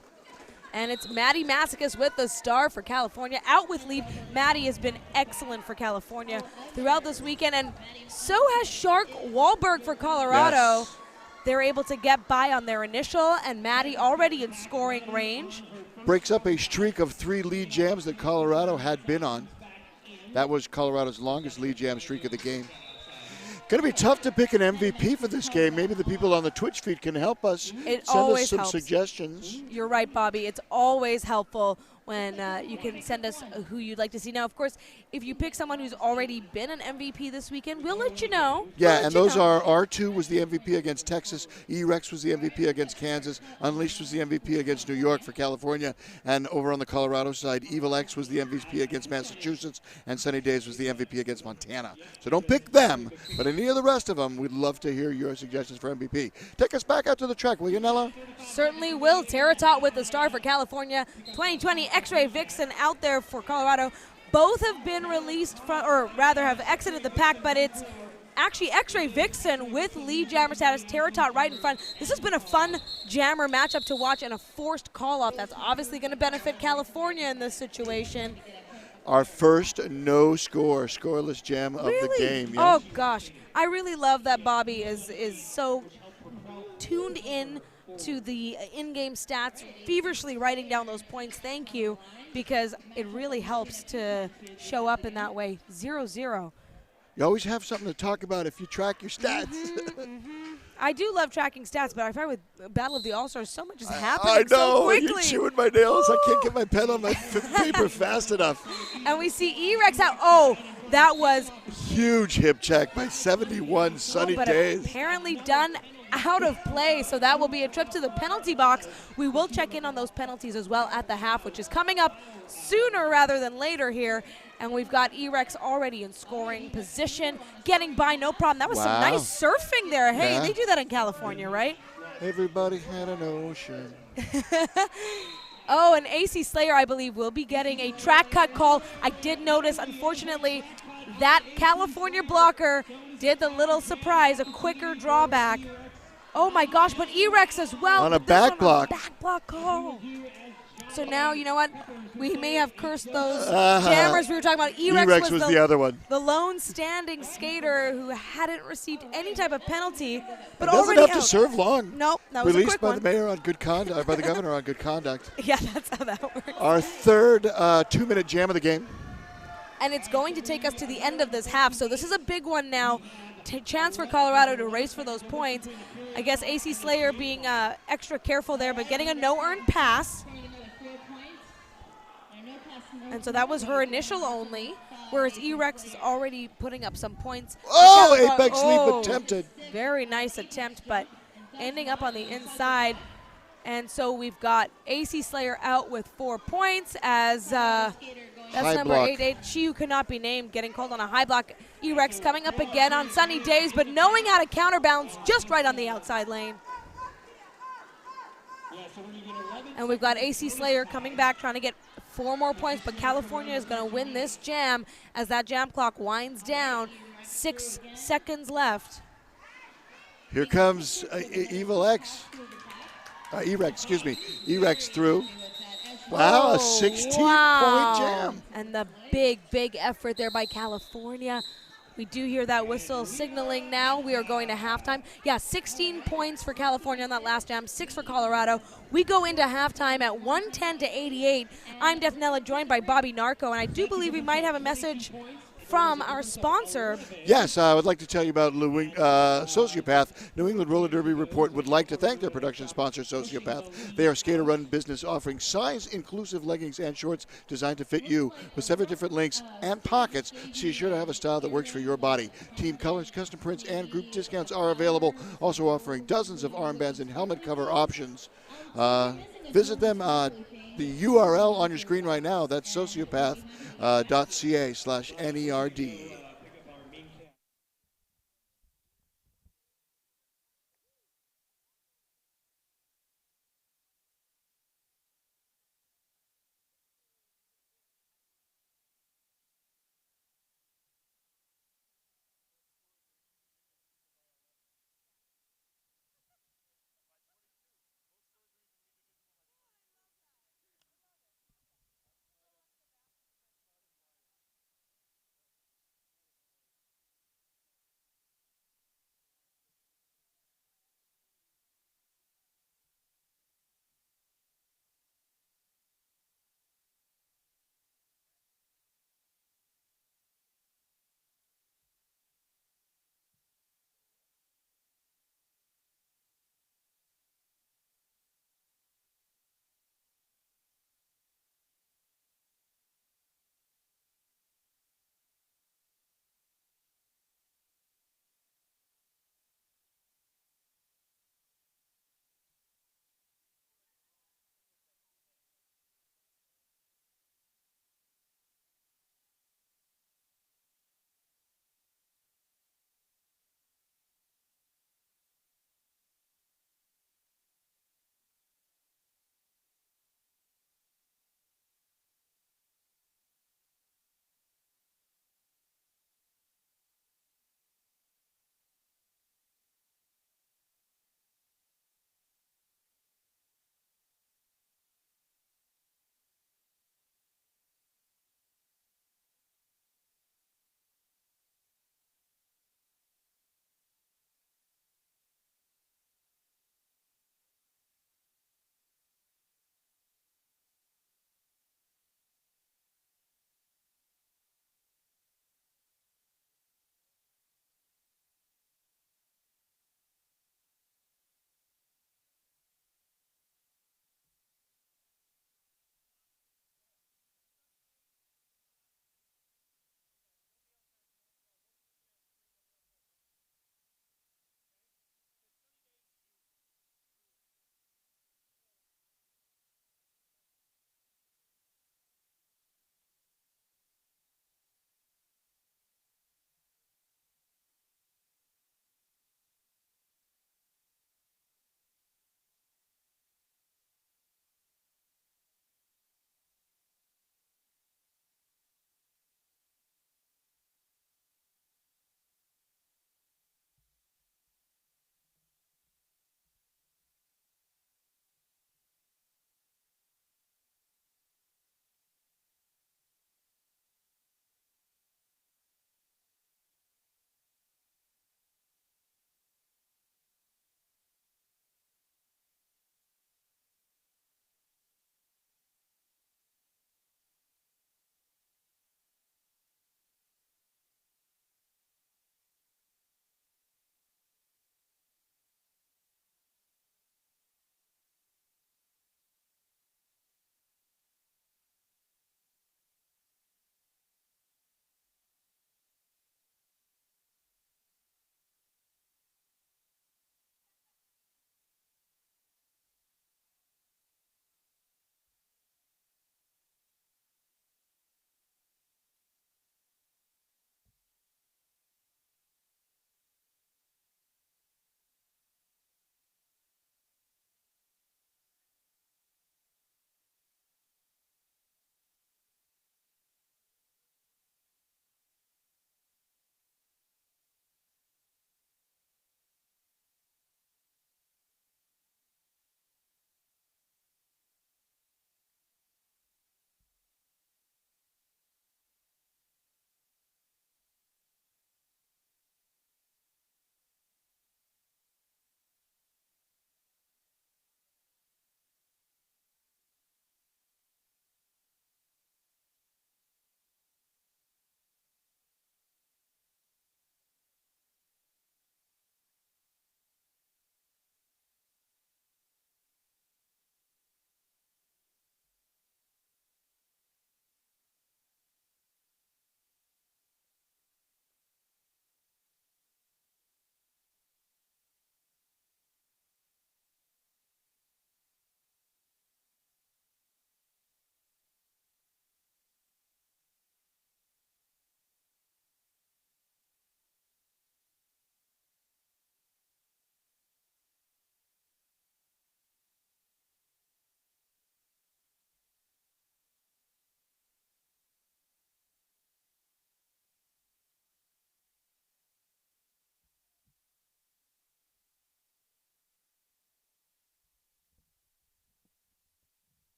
And it's Maddie Massicus with the star for California. Out with lead. Maddie has been excellent for California throughout this weekend, and so has Shark Wahlberg for Colorado. Yes. They're able to get by on their initial, and Maddie already in scoring range. Breaks up a streak of 3 lead jams that Colorado had been on. That was Colorado's longest lead jam streak of the game. Going to be tough to pick an MVP for this game. Maybe the people on the Twitch feed can help us. It Send always us some helps. suggestions. You're right, Bobby. It's always helpful when you can send us who you'd like to see. Now, of course, if you pick someone who's already been an MVP this weekend, we'll let you know. Yeah, and those are R2 was the MVP against Texas, E-Rex was the MVP against Kansas, Unleashed was the MVP against New York for California, and over on the Colorado side, Evil X was the MVP against Massachusetts, and Sunny Days was the MVP against Montana. So don't pick them, but any of the rest of them, we'd love to hear your suggestions for MVP. Take us back out to the track, will you, Nella? Certainly will. Taratot with the star for California. 2020 X-Ray Vixen out there for Colorado. Both have been released from, or rather have exited the pack, but it's actually X-Ray Vixen with lead jammer status, Taratot right in front. This has been a fun jammer matchup to watch and a forced call-off. That's obviously going to benefit California in this situation. Our first scoreless jam of the game. Yes. Oh, gosh. I really love that Bobby is so tuned in to the in-game stats, feverishly writing down those points. Thank you, because it really helps to show up in that way. 0-0. You always have something to talk about if you track your stats. I do love tracking stats, but I find with Battle of the All-Stars, so much is I happening know. so You're quickly. chewing my nails. I can't get my pen on my paper fast enough. And we see E-Rex out. Oh, that was Huge hip check by 71 Sunny but Days. apparently done out of play, so that will be a trip to the penalty box. We will check in on those penalties as well at the half, which is coming up sooner rather than later here. And we've got E-Rex already in scoring position, getting by no problem. That was some Wow. nice surfing there. Hey, Yeah. they do that in California, right? Everybody had an ocean. Oh, and AC Slayer, I believe, will be getting a track cut call. I did notice, unfortunately, that California blocker did the little surprise, a quicker drawback. Oh my gosh, but E-Rex as well. On a but this back one, block. Back block call. So now, you know what? We may have cursed those jammers we were talking about. E-Rex was the other one. The lone standing skater who hadn't received any type of penalty, but Doesn't already have out. to serve long. Nope, that was a Released quick by one. the mayor on good conduct, by the governor on good conduct. Yeah, that's how that works. Our third 2-minute jam of the game. And it's going to take us to the end of this half. So this is a big one now. Chance for Colorado to race for those points. I guess AC Slayer being extra careful there, but getting a no-earned pass. And so that was her initial only, whereas E-Rex is already putting up some points. Oh, apex leap attempted. Very nice attempt, but ending up on the inside. And so we've got AC Slayer out with 4 points as that's High number block. 88. She who could not be named getting called on a high block. E-Rex coming up again on Sunny Days, but knowing how to counterbalance just right on the outside lane. And we've got AC Slayer coming back, trying to get 4 more points, but California is going to win this jam as that jam clock winds down. 6 seconds left. Here comes Evil X. E-Rex, excuse me. E-Rex through. Wow, a 16-point jam. And the big, big effort there by California. We do hear that whistle signaling now. We are going to halftime. Yeah, 16 points for California on that last jam, 6 for Colorado. We go into halftime at 110-88. I'm Defnella, joined by Bobby Narco, and I do believe we might have a message from our sponsor. Yes, I would like to tell you about Sociopath. New England Roller Derby Report would like to thank their production sponsor, Sociopath. They are a skater-run business offering size-inclusive leggings and shorts designed to fit you with 7 different lengths and pockets, so you're sure to have a style that works for your body. Team colors, custom prints, and group discounts are available, also offering dozens of armbands and helmet cover options. Visit them. The URL on your screen right now, that's sociopath.ca/NERD.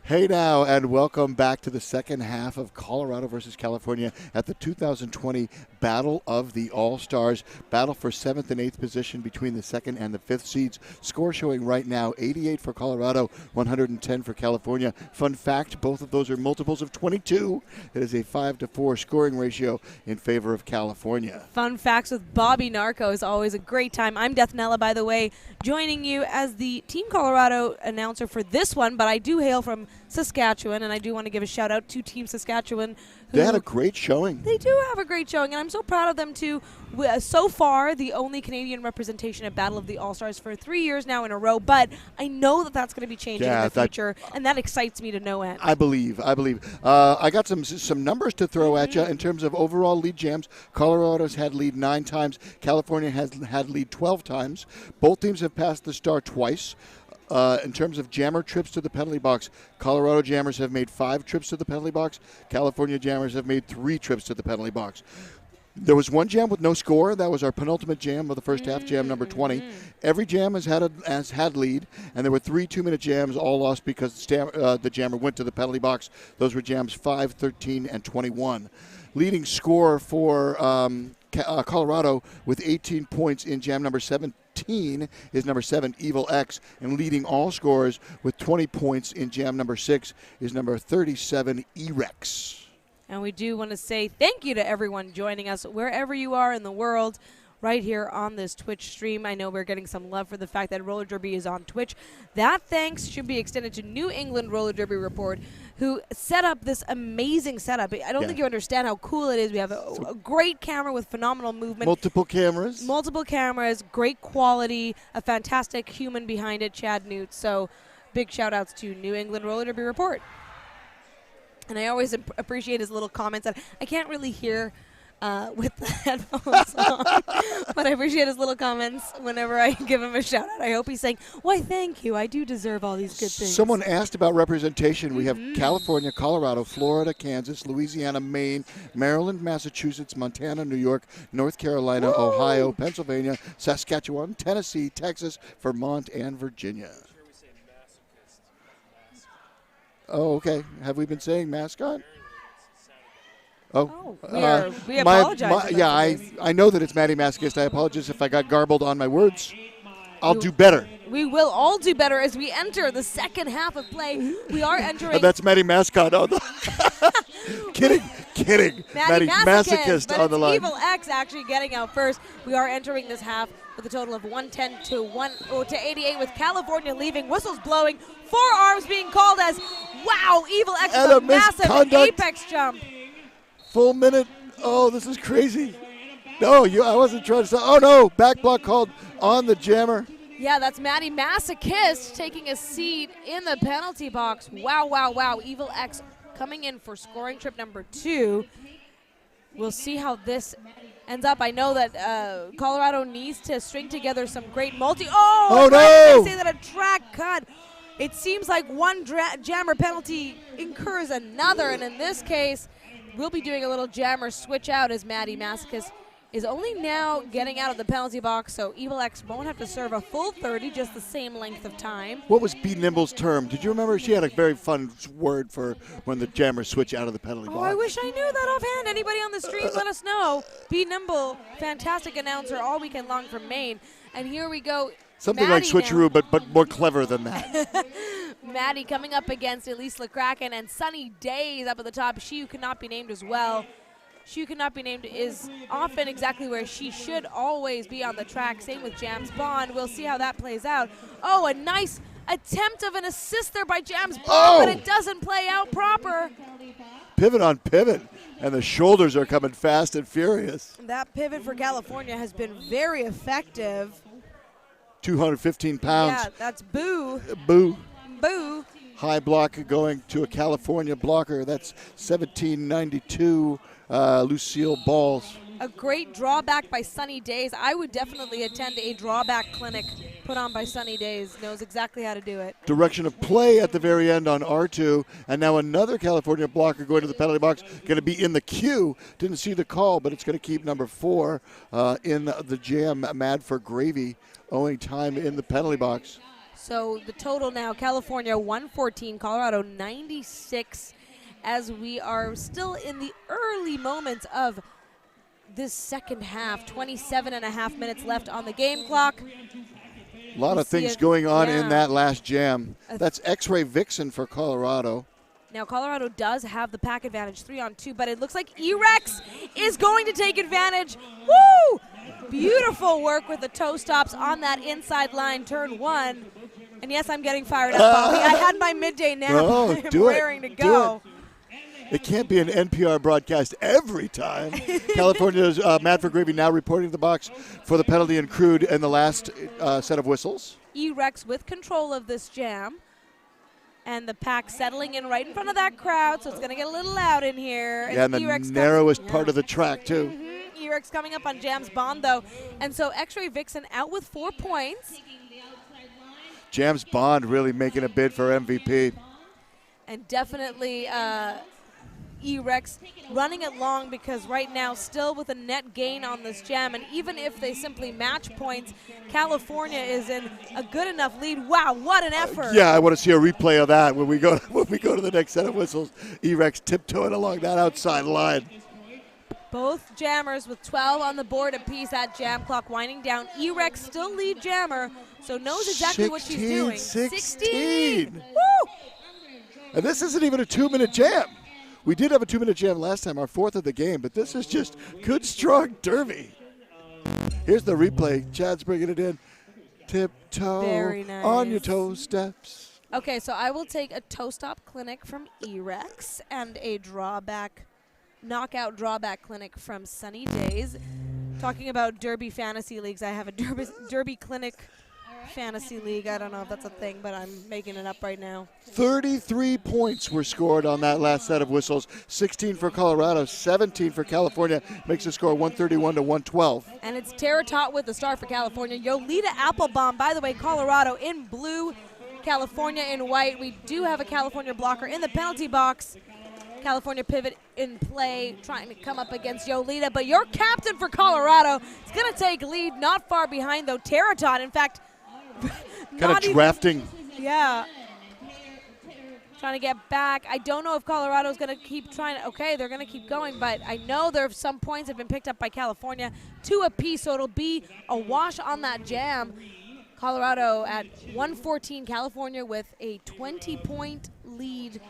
Hey now, and welcome back to the second half of Colorado versus California at the 2020 Battle of the All-Stars. Battle for 7th and 8th position between the 2nd and the 5th seeds. Score showing right now, 88 for Colorado, 110 for California. Fun fact, both of those are multiples of 22. It is a 5-4 scoring ratio in favor of California. Fun facts with Bobby Narco is always a great time. I'm Deathnella, by the way, joining you as the Team Colorado announcer for this one, but I do hail from Saskatchewan, and I do want to give a shout out to Team Saskatchewan. They had a great showing. They do have a great showing, and I'm so proud of them too. So far, the only Canadian representation at Battle of the All-Stars for 3 years now in a row, but I know that that's going to be changing in the future, and that excites me to no end. I believe. I got some numbers to throw at you in terms of overall lead jams. Colorado's had lead 9 times. California has had lead 12 times. Both teams have passed the star twice. In terms of jammer trips to the penalty box, Colorado jammers have made 5 trips to the penalty box. California jammers have made 3 trips to the penalty box. There was one jam with no score. That was our penultimate jam of the first half, jam number 20. Every jam has had lead, and there were 3 two-minute jams, all lost because the jammer went to the penalty box. Those were jams 5, 13, and 21. Leading score for Colorado with 18 points in jam number 17 is number 7, Evil X, and leading all scores with 20 points in jam number 6 is number 37, E-Rex. And we do want to say thank you to everyone joining us wherever you are in the world right here on this Twitch stream. I know we're getting some love for the fact that roller derby is on Twitch. That thanks should be extended to New England Roller Derby Report, who set up this amazing setup. I don't think you understand how cool it is. We have a great camera with phenomenal movement. Multiple cameras, great quality, a fantastic human behind it, Chad Newt. So big shout outs to New England Roller Derby Report. And I always appreciate his little comments that I can't really hear with the headphones on, but I appreciate his little comments whenever I give him a shout out. I hope he's saying, why, thank you. I do deserve all these good things. Someone asked about representation. We have California, Colorado, Florida, Kansas, Louisiana, Maine, Maryland, Massachusetts, Montana, New York, North Carolina, Ohio, Pennsylvania, Saskatchewan, Tennessee, Texas, Vermont, and Virginia. Oh, okay. Have we been saying mascot? We apologize. I know that it's Maddie Masochist. I apologize if I got garbled on my words. I'll do better. We will all do better as we enter the second half of play. We are entering. That's Maddie Mascot on the kidding. Maddie Masochist on the line. Evil X actually getting out first. We are entering this half with a total of 110 to 88, with California leaving, whistles blowing, forearms being called as wow. Evil X with a massive apex jump. Full minute. Oh, this is crazy. No, I wasn't trying to stop. Oh, no. Back block called on the jammer. Yeah, that's Maddie Masochist taking a seat in the penalty box. Wow. Evil X coming in for scoring trip number 2. We'll see how this ends up. I know that Colorado needs to string together some great multi. Oh, no. I was going to say that a track cut. It seems like one jammer penalty incurs another, and in this case, we'll be doing a little jammer switch out as Maddie Masochist is only now getting out of the penalty box, so Evil X won't have to serve a full 30, just the same length of time. What was B. Nimble's term? Did you remember? She had a very fun word for when the jammers switch out of the penalty box. I wish I knew that offhand. Anybody on the stream, let us know. B. Nimble, fantastic announcer all weekend long from Maine. And here we go. Something Maddie like switcheroo, but more clever than that. Maddie coming up against Elise LeCracken, and Sunny Days up at the top. She who cannot be named as well. She who cannot be named is often exactly where she should always be on the track. Same with Jams Bond. We'll see how that plays out. Oh, a nice attempt of an assist there by Jams Bond, but it doesn't play out proper. Pivot on pivot, and the shoulders are coming fast and furious. That pivot for California has been very effective. 215 pounds. Yeah, that's boo. Boo. High block going to a California blocker. That's 1792 Lucille Balls. A great drawback by Sunny Days. I would definitely attend a drawback clinic put on by Sunny Days. Knows exactly how to do it. Direction of play at the very end on R2. And now another California blocker going to the penalty box. Going to be in the queue. Didn't see the call, but it's going to keep number 4 in the jam. Mad for Gravy owing time in the penalty box. So the total now, California 114, Colorado 96, as we are still in the early moments of this second half. 27 and a half minutes left on the game clock. A lot of things going on in that last jam. That's X-Ray Vixen for Colorado. Now, Colorado does have the pack advantage, 3-on-2, but it looks like E-Rex is going to take advantage. Woo! Beautiful work with the toe stops on that inside line, turn 1. And yes, I'm getting fired up, Bobby. I had my midday nap. I'm raring to go. It can't be an NPR broadcast every time. California's Matt Gravy now reporting the box for the penalty and crude in the last set of whistles. E-Rex with control of this jam. And the pack settling in right in front of that crowd, so it's going to get a little loud in here. Yeah, and the narrowest part of the track, too. E-Rex coming up on Jam's Bond, though. And so X-Ray Vixen out with 4 points. Jam's Bond really making a bid for MVP. And definitely E-Rex running it long, because right now still with a net gain on this jam, and even if they simply match points, California is in a good enough lead. Wow, what an effort. Yeah, I want to see a replay of that when we go to the next set of whistles. E-Rex tiptoeing along that outside line. Both jammers with 12 on the board apiece. That jam clock winding down. E-Rex still lead jammer, so knows exactly what she's doing. 16. Woo! And this isn't even a 2-minute jam. We did have a 2-minute jam last time, our 4th of the game, but this is just good, strong derby. Here's the replay. Chad's bringing it in. Tiptoe. Very nice. On your toe steps. Okay, so I will take a toe stop clinic from E-Rex and a knockout drawback clinic from Sunny Days. Talking about Derby fantasy leagues, I have a Derby clinic fantasy league. I don't know if that's a thing, but I'm making it up right now. 33 points were scored on that last set of whistles. 16 for Colorado, 17 for California. Makes the score 131 to 112. And it's Tara Tot with the star for California. Yolita Applebaum, by the way, Colorado in blue, California in white. We do have a California blocker in the penalty box. California pivot in play, trying to come up against Yolita. But your captain for Colorado is going to take lead, not far behind, though. Tara Tot, in fact, kind of drafting. Yeah. Trying to get back. I don't know if Colorado's going to keep trying. Okay, they're going to keep going, but I know there are some points have been picked up by California, 2 apiece, so it'll be a wash on that jam. Colorado at 114, California with a 20-point lead,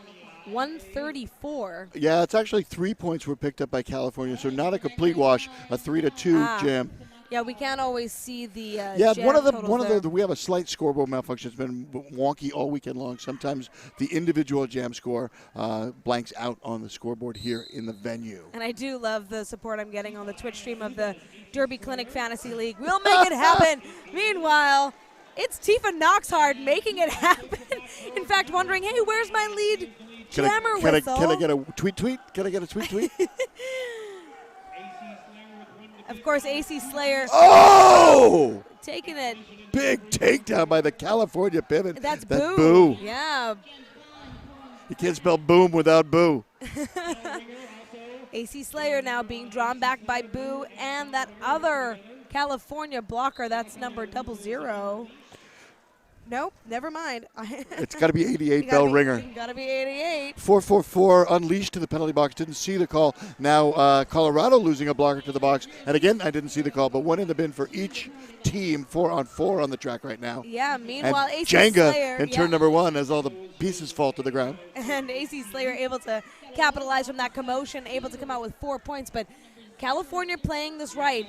134. Yeah, it's actually 3 points were picked up by California, so not a complete wash, a 3-2 jam. Yeah, we can't always see the jam one of totals the we have a slight scoreboard malfunction. It's been wonky all weekend long. Sometimes the individual jam score blanks out on the scoreboard here in the venue. And I do love the support I'm getting on the Twitch stream of the Derby Clinic Fantasy League. We'll make it happen. Meanwhile, it's Tifa Knoxhard making it happen. In fact, wondering, hey, where's my lead jammer whistle? Can I get a tweet? Can I get a tweet? Of course, AC Slayer. Oh! Taking it. Big takedown by the California pivot. That's Boo. Yeah. You can't spell boom without Boo. AC Slayer now being drawn back by Boo and that other California blocker. That's number 00. Nope, never mind. It's got to be 88, bell ringer. Got to be 88. 444 unleashed to the penalty box. Didn't see the call. Now Colorado losing a blocker to the box. And again, I didn't see the call, but one in the bin for each team, 4-on-4 on the track right now. Yeah, meanwhile, and AC Jenga Slayer in turn number 1 as all the pieces fall to the ground. And AC Slayer able to capitalize from that commotion, able to come out with 4 points. But California playing this right.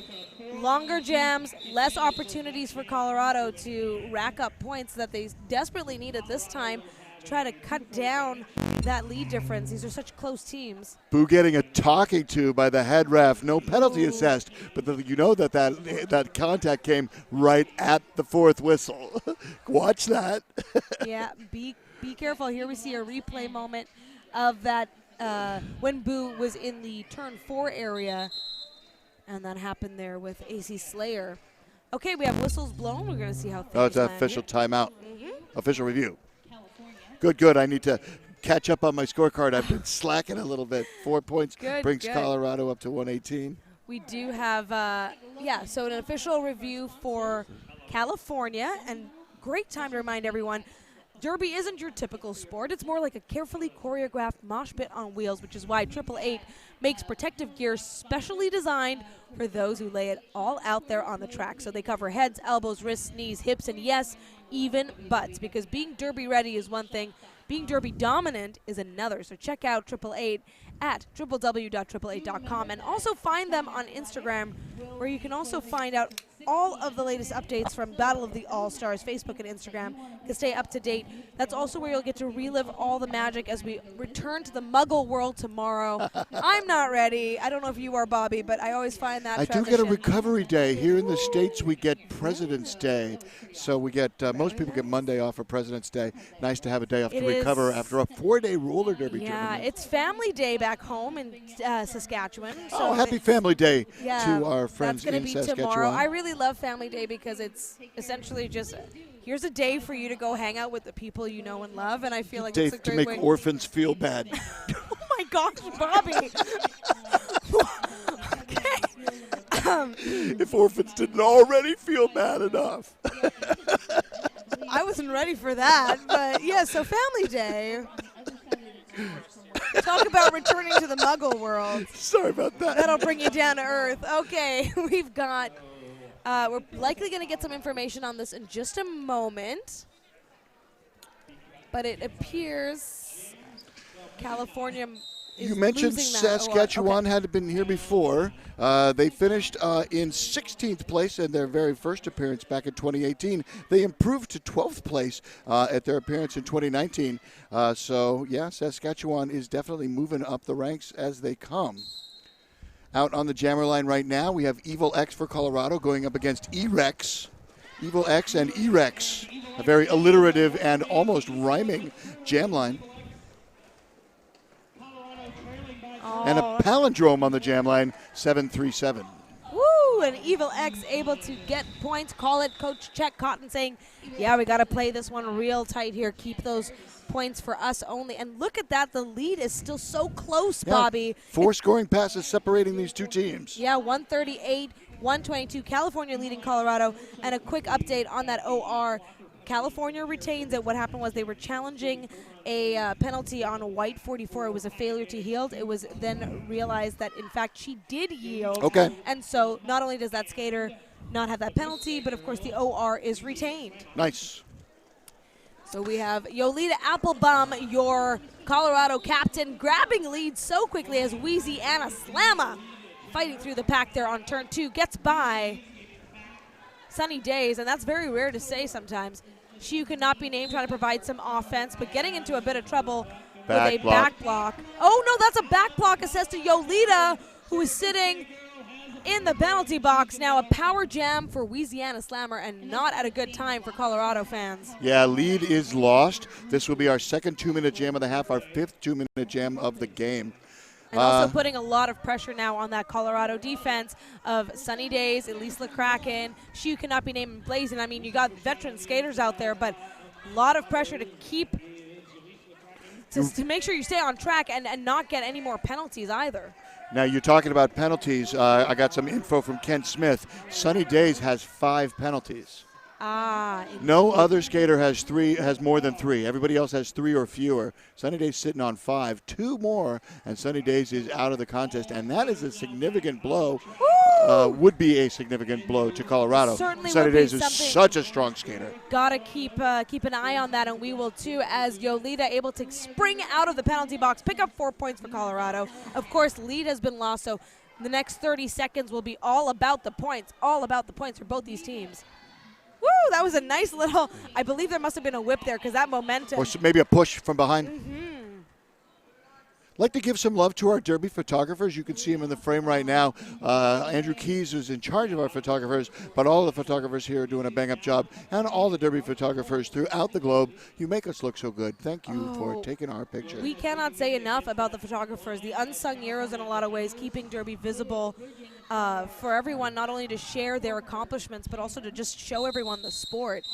Longer jams, less opportunities for Colorado to rack up points that they desperately need at this time to try to cut down that lead difference. These are such close teams. Boo getting a talking to by the head ref. No penalty assessed, but you know that contact came right at the 4th whistle. Watch that. Yeah, be careful. Here we see a replay moment of that when Boo was in the turn 4 area, and that happened there with AC Slayer. Okay, we have whistles blown. We're going to see how things it's an official timeout. Official review. Good. I need to catch up on my scorecard. I've been slacking a little bit. 4 points brings Colorado up to 118. We do have, so an official review for California, and great time to remind everyone Derby isn't your typical sport. It's more like a carefully choreographed mosh pit on wheels, which is why 888 makes protective gear specially designed for those who lay it all out there on the track. So they cover heads, elbows, wrists, knees, hips, and yes, even butts, because being Derby ready is one thing, being Derby dominant is another. So check out 888 at www.888.com, and also find them on Instagram, where you can also find out all of the latest updates from Battle of the All-Stars, Facebook and Instagram, to stay up to date. That's also where you'll get to relive all the magic as we return to the Muggle world tomorrow. I'm not ready. I don't know if you are, Bobby, but I always find that I do get a recovery day. Here in the States, we get President's Day. So we get, most people get Monday off for President's Day. Nice to have a day off to recover after a 4-day roller derby tournament. Yeah, it's Family Day back home in Saskatchewan. So happy Family Day to our friends in Saskatchewan. That's going to be tomorrow. I really love Family Day because it's essentially just here's a day for you to go hang out with the people you know and love, and I feel like it's a great way to make orphans feel bad. Oh my gosh, Bobby! Okay. If orphans didn't already feel bad enough. I wasn't ready for that, but yeah. So Family Day. Talk about returning to the Muggle world. Sorry about that. That'll bring you down to earth. Okay, we've got. We're likely going to get some information on this in just a moment, but it appears California is You mentioned Saskatchewan had been here before. They finished in 16th place in their very first appearance back in 2018. They improved to 12th place at their appearance in 2019. So, yeah, Saskatchewan is definitely moving up the ranks as they come. Out on the jammer line right now, we have Evil X for Colorado going up against E-Rex. Evil X and E-Rex, a very alliterative and almost rhyming jam line. And a palindrome on the jam line, 737. Woo! And Evil X able to get points. Call it Coach Chet Cotton saying, yeah, we got to play this one real tight here. Keep those points for us only. And look at that. The lead is still so close, Bobby. 4 scoring passes separating these two teams. Yeah, 138, 122. California leading Colorado. And a quick update on that OR. California retains it. What happened was they were challenging a penalty on a white 44. It was a failure to yield. It was then realized that, in fact, she did yield. Okay. And so not only does that skater not have that penalty, but, of course, the OR is retained. Nice. So we have Yolita Applebaum, your Colorado captain, grabbing lead so quickly as Wheezy Anna Slamma fighting through the pack there on turn 2. Gets by Sunny Days, and that's very rare to say sometimes. She who could not be named, trying to provide some offense, but getting into a bit of trouble with a back block. Oh, no, that's a back block assessed to Yolita, who is sitting in the penalty box. Now a power jam for Louisiana Slammer, and not at a good time for Colorado fans. Yeah, lead is lost. This will be our second 2-minute jam of the half, our 5th 2-minute jam of the game. And also putting a lot of pressure now on that Colorado defense of Sunny Days, Elise LeCracken, she who cannot be named Blazing. I mean, you got veteran skaters out there, but a lot of pressure to keep, to make sure you stay on track and not get any more penalties either. Now, you're talking about penalties. I got some info from Kent Smith. Sunny Days has 5 penalties. No other skater has more than 3. Everybody else has 3 or fewer. Sunny Days sitting on 5. 2 more, and Sunny Days is out of the contest, and that is a significant blow. Would be a significant blow to Colorado. Certainly Sunny Days is such a strong skater. Gotta keep an eye on that, and we will too, as Yolita able to spring out of the penalty box, pick up 4 points for Colorado. Of course, lead has been lost, so the next 30 seconds will be all about the points for both these teams. Woo, that was a nice little, I believe there must have been a whip there because that momentum. Or maybe a push from behind. Like to give some love to our Derby photographers. You can see him in the frame right now. Andrew Keys is in charge of our photographers, but all the photographers here are doing a bang-up job, and all the Derby photographers throughout the globe. You make us look so good. Thank you for taking our picture. We cannot say enough about the photographers, the unsung heroes in a lot of ways, keeping Derby visible for everyone, not only to share their accomplishments, but also to just show everyone the sport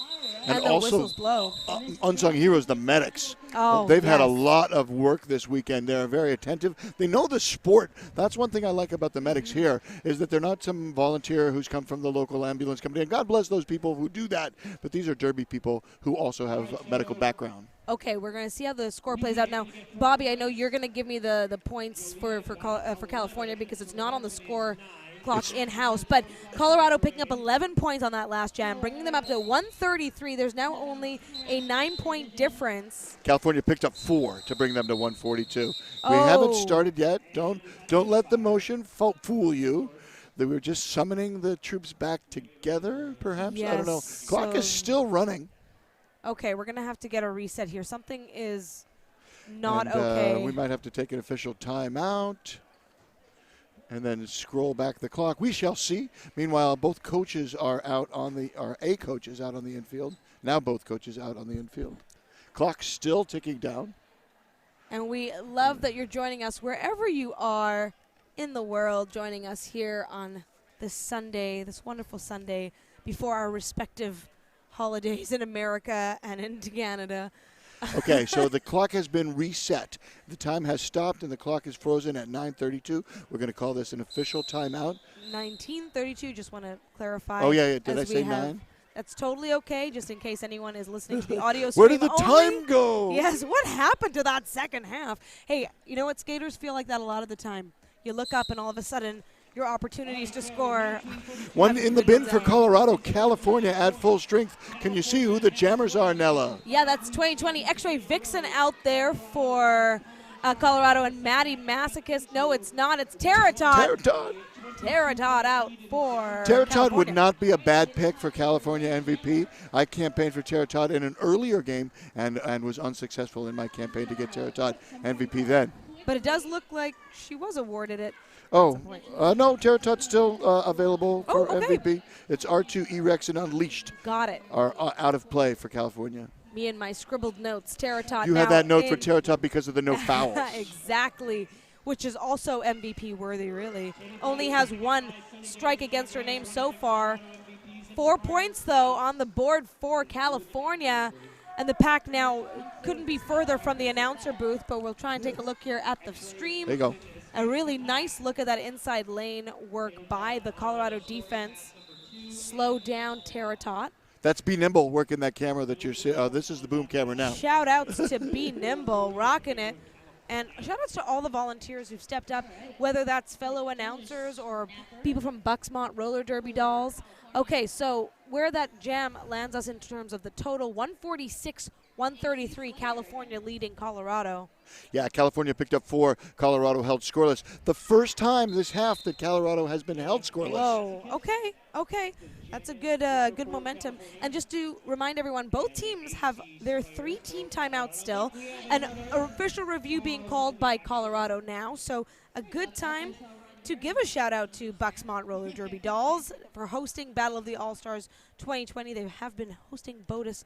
and the also, whistles blow. Unsung heroes, the medics. Oh, They've had a yes. lot of work this weekend. They're very attentive. They know the sport. That's one thing I like about the medics here, is that they're not some volunteer who's come from the local ambulance company. And God bless those people who do that. But these are Derby people who also have a medical background. Okay, we're going to see how the score plays out now. Bobby, I know you're going to give me the points for California because it's not on the score clock in-house, but Colorado picking up 11 points on that last jam, bringing them up to 133. There's now only a 9-point difference. California picked up 4 to bring them to 142. We haven't started yet. Don't let the motion fool you. They were just summoning the troops back together, perhaps? Yes, I don't know. Clock is still running. Okay, we're going to have to get a reset here. Something is not okay. We might have to take an official timeout and then scroll back the clock. We shall see. Meanwhile, both coaches are out a coach is out on the infield. Now both coaches out on the infield. Clock's still ticking down. And we love that you're joining us wherever you are in the world, joining us here on this Sunday, this wonderful Sunday, before our respective holidays in America and in Canada. Okay, so the clock has been reset. The time has stopped and the clock is frozen at 9:32. We're going to call this an official timeout. 19:32, just want to clarify. Oh, yeah. Did I say 9? That's totally okay, just in case anyone is listening to the audio stream. Where did the only. time go? Yes, what happened to that second half? Hey, you know what? Skaters feel like that a lot of the time. You look up and all of a sudden your opportunities to score. One in the bin for Colorado, California at full strength. Can you see who the jammers are, Nella? Yeah, that's 2020 X-Ray Vixen out there for Colorado, and Maddie Masochist. No, it's not. It's Teratot. Teratot out for Teratot would not be a bad pick for California MVP. I campaigned for Teratot in an earlier game and was unsuccessful in my campaign to get Teratot MVP then. But it does look like she was awarded it. Oh, no, Teratot's still available for MVP. It's R2, E-Rex, and Unleashed. Got it. Are out of play for California. Me and my scribbled notes. Teratot. You had that note for Teratot because of the no fouls. Exactly, which is also MVP worthy, really. Only has 1 strike against her name so far. 4 points, though, on the board for California. And the pack now couldn't be further from the announcer booth, but we'll try and take a look here at the stream. There you go. A really nice look at that inside lane work by the Colorado defense. Slow down Teratot. That's Be Nimble working that camera that you're seeing. This is the boom camera now. Shout outs to Be Nimble, rocking it. And shout outs to all the volunteers who've stepped up, whether that's fellow announcers or people from Bucksmont Roller Derby Dolls. Okay, so where that jam lands us in terms of the total, 146-133, California leading Colorado. Yeah, California picked up 4. Colorado held scoreless. The first time this half that Colorado has been held scoreless. Whoa, okay. That's a good momentum. And just to remind everyone, both teams have their 3 team timeouts still. An official review being called by Colorado now. So a good time to give a shout out to Bucksmont Roller Derby Dolls for hosting Battle of the All-Stars 2020. They have been hosting BOTAS,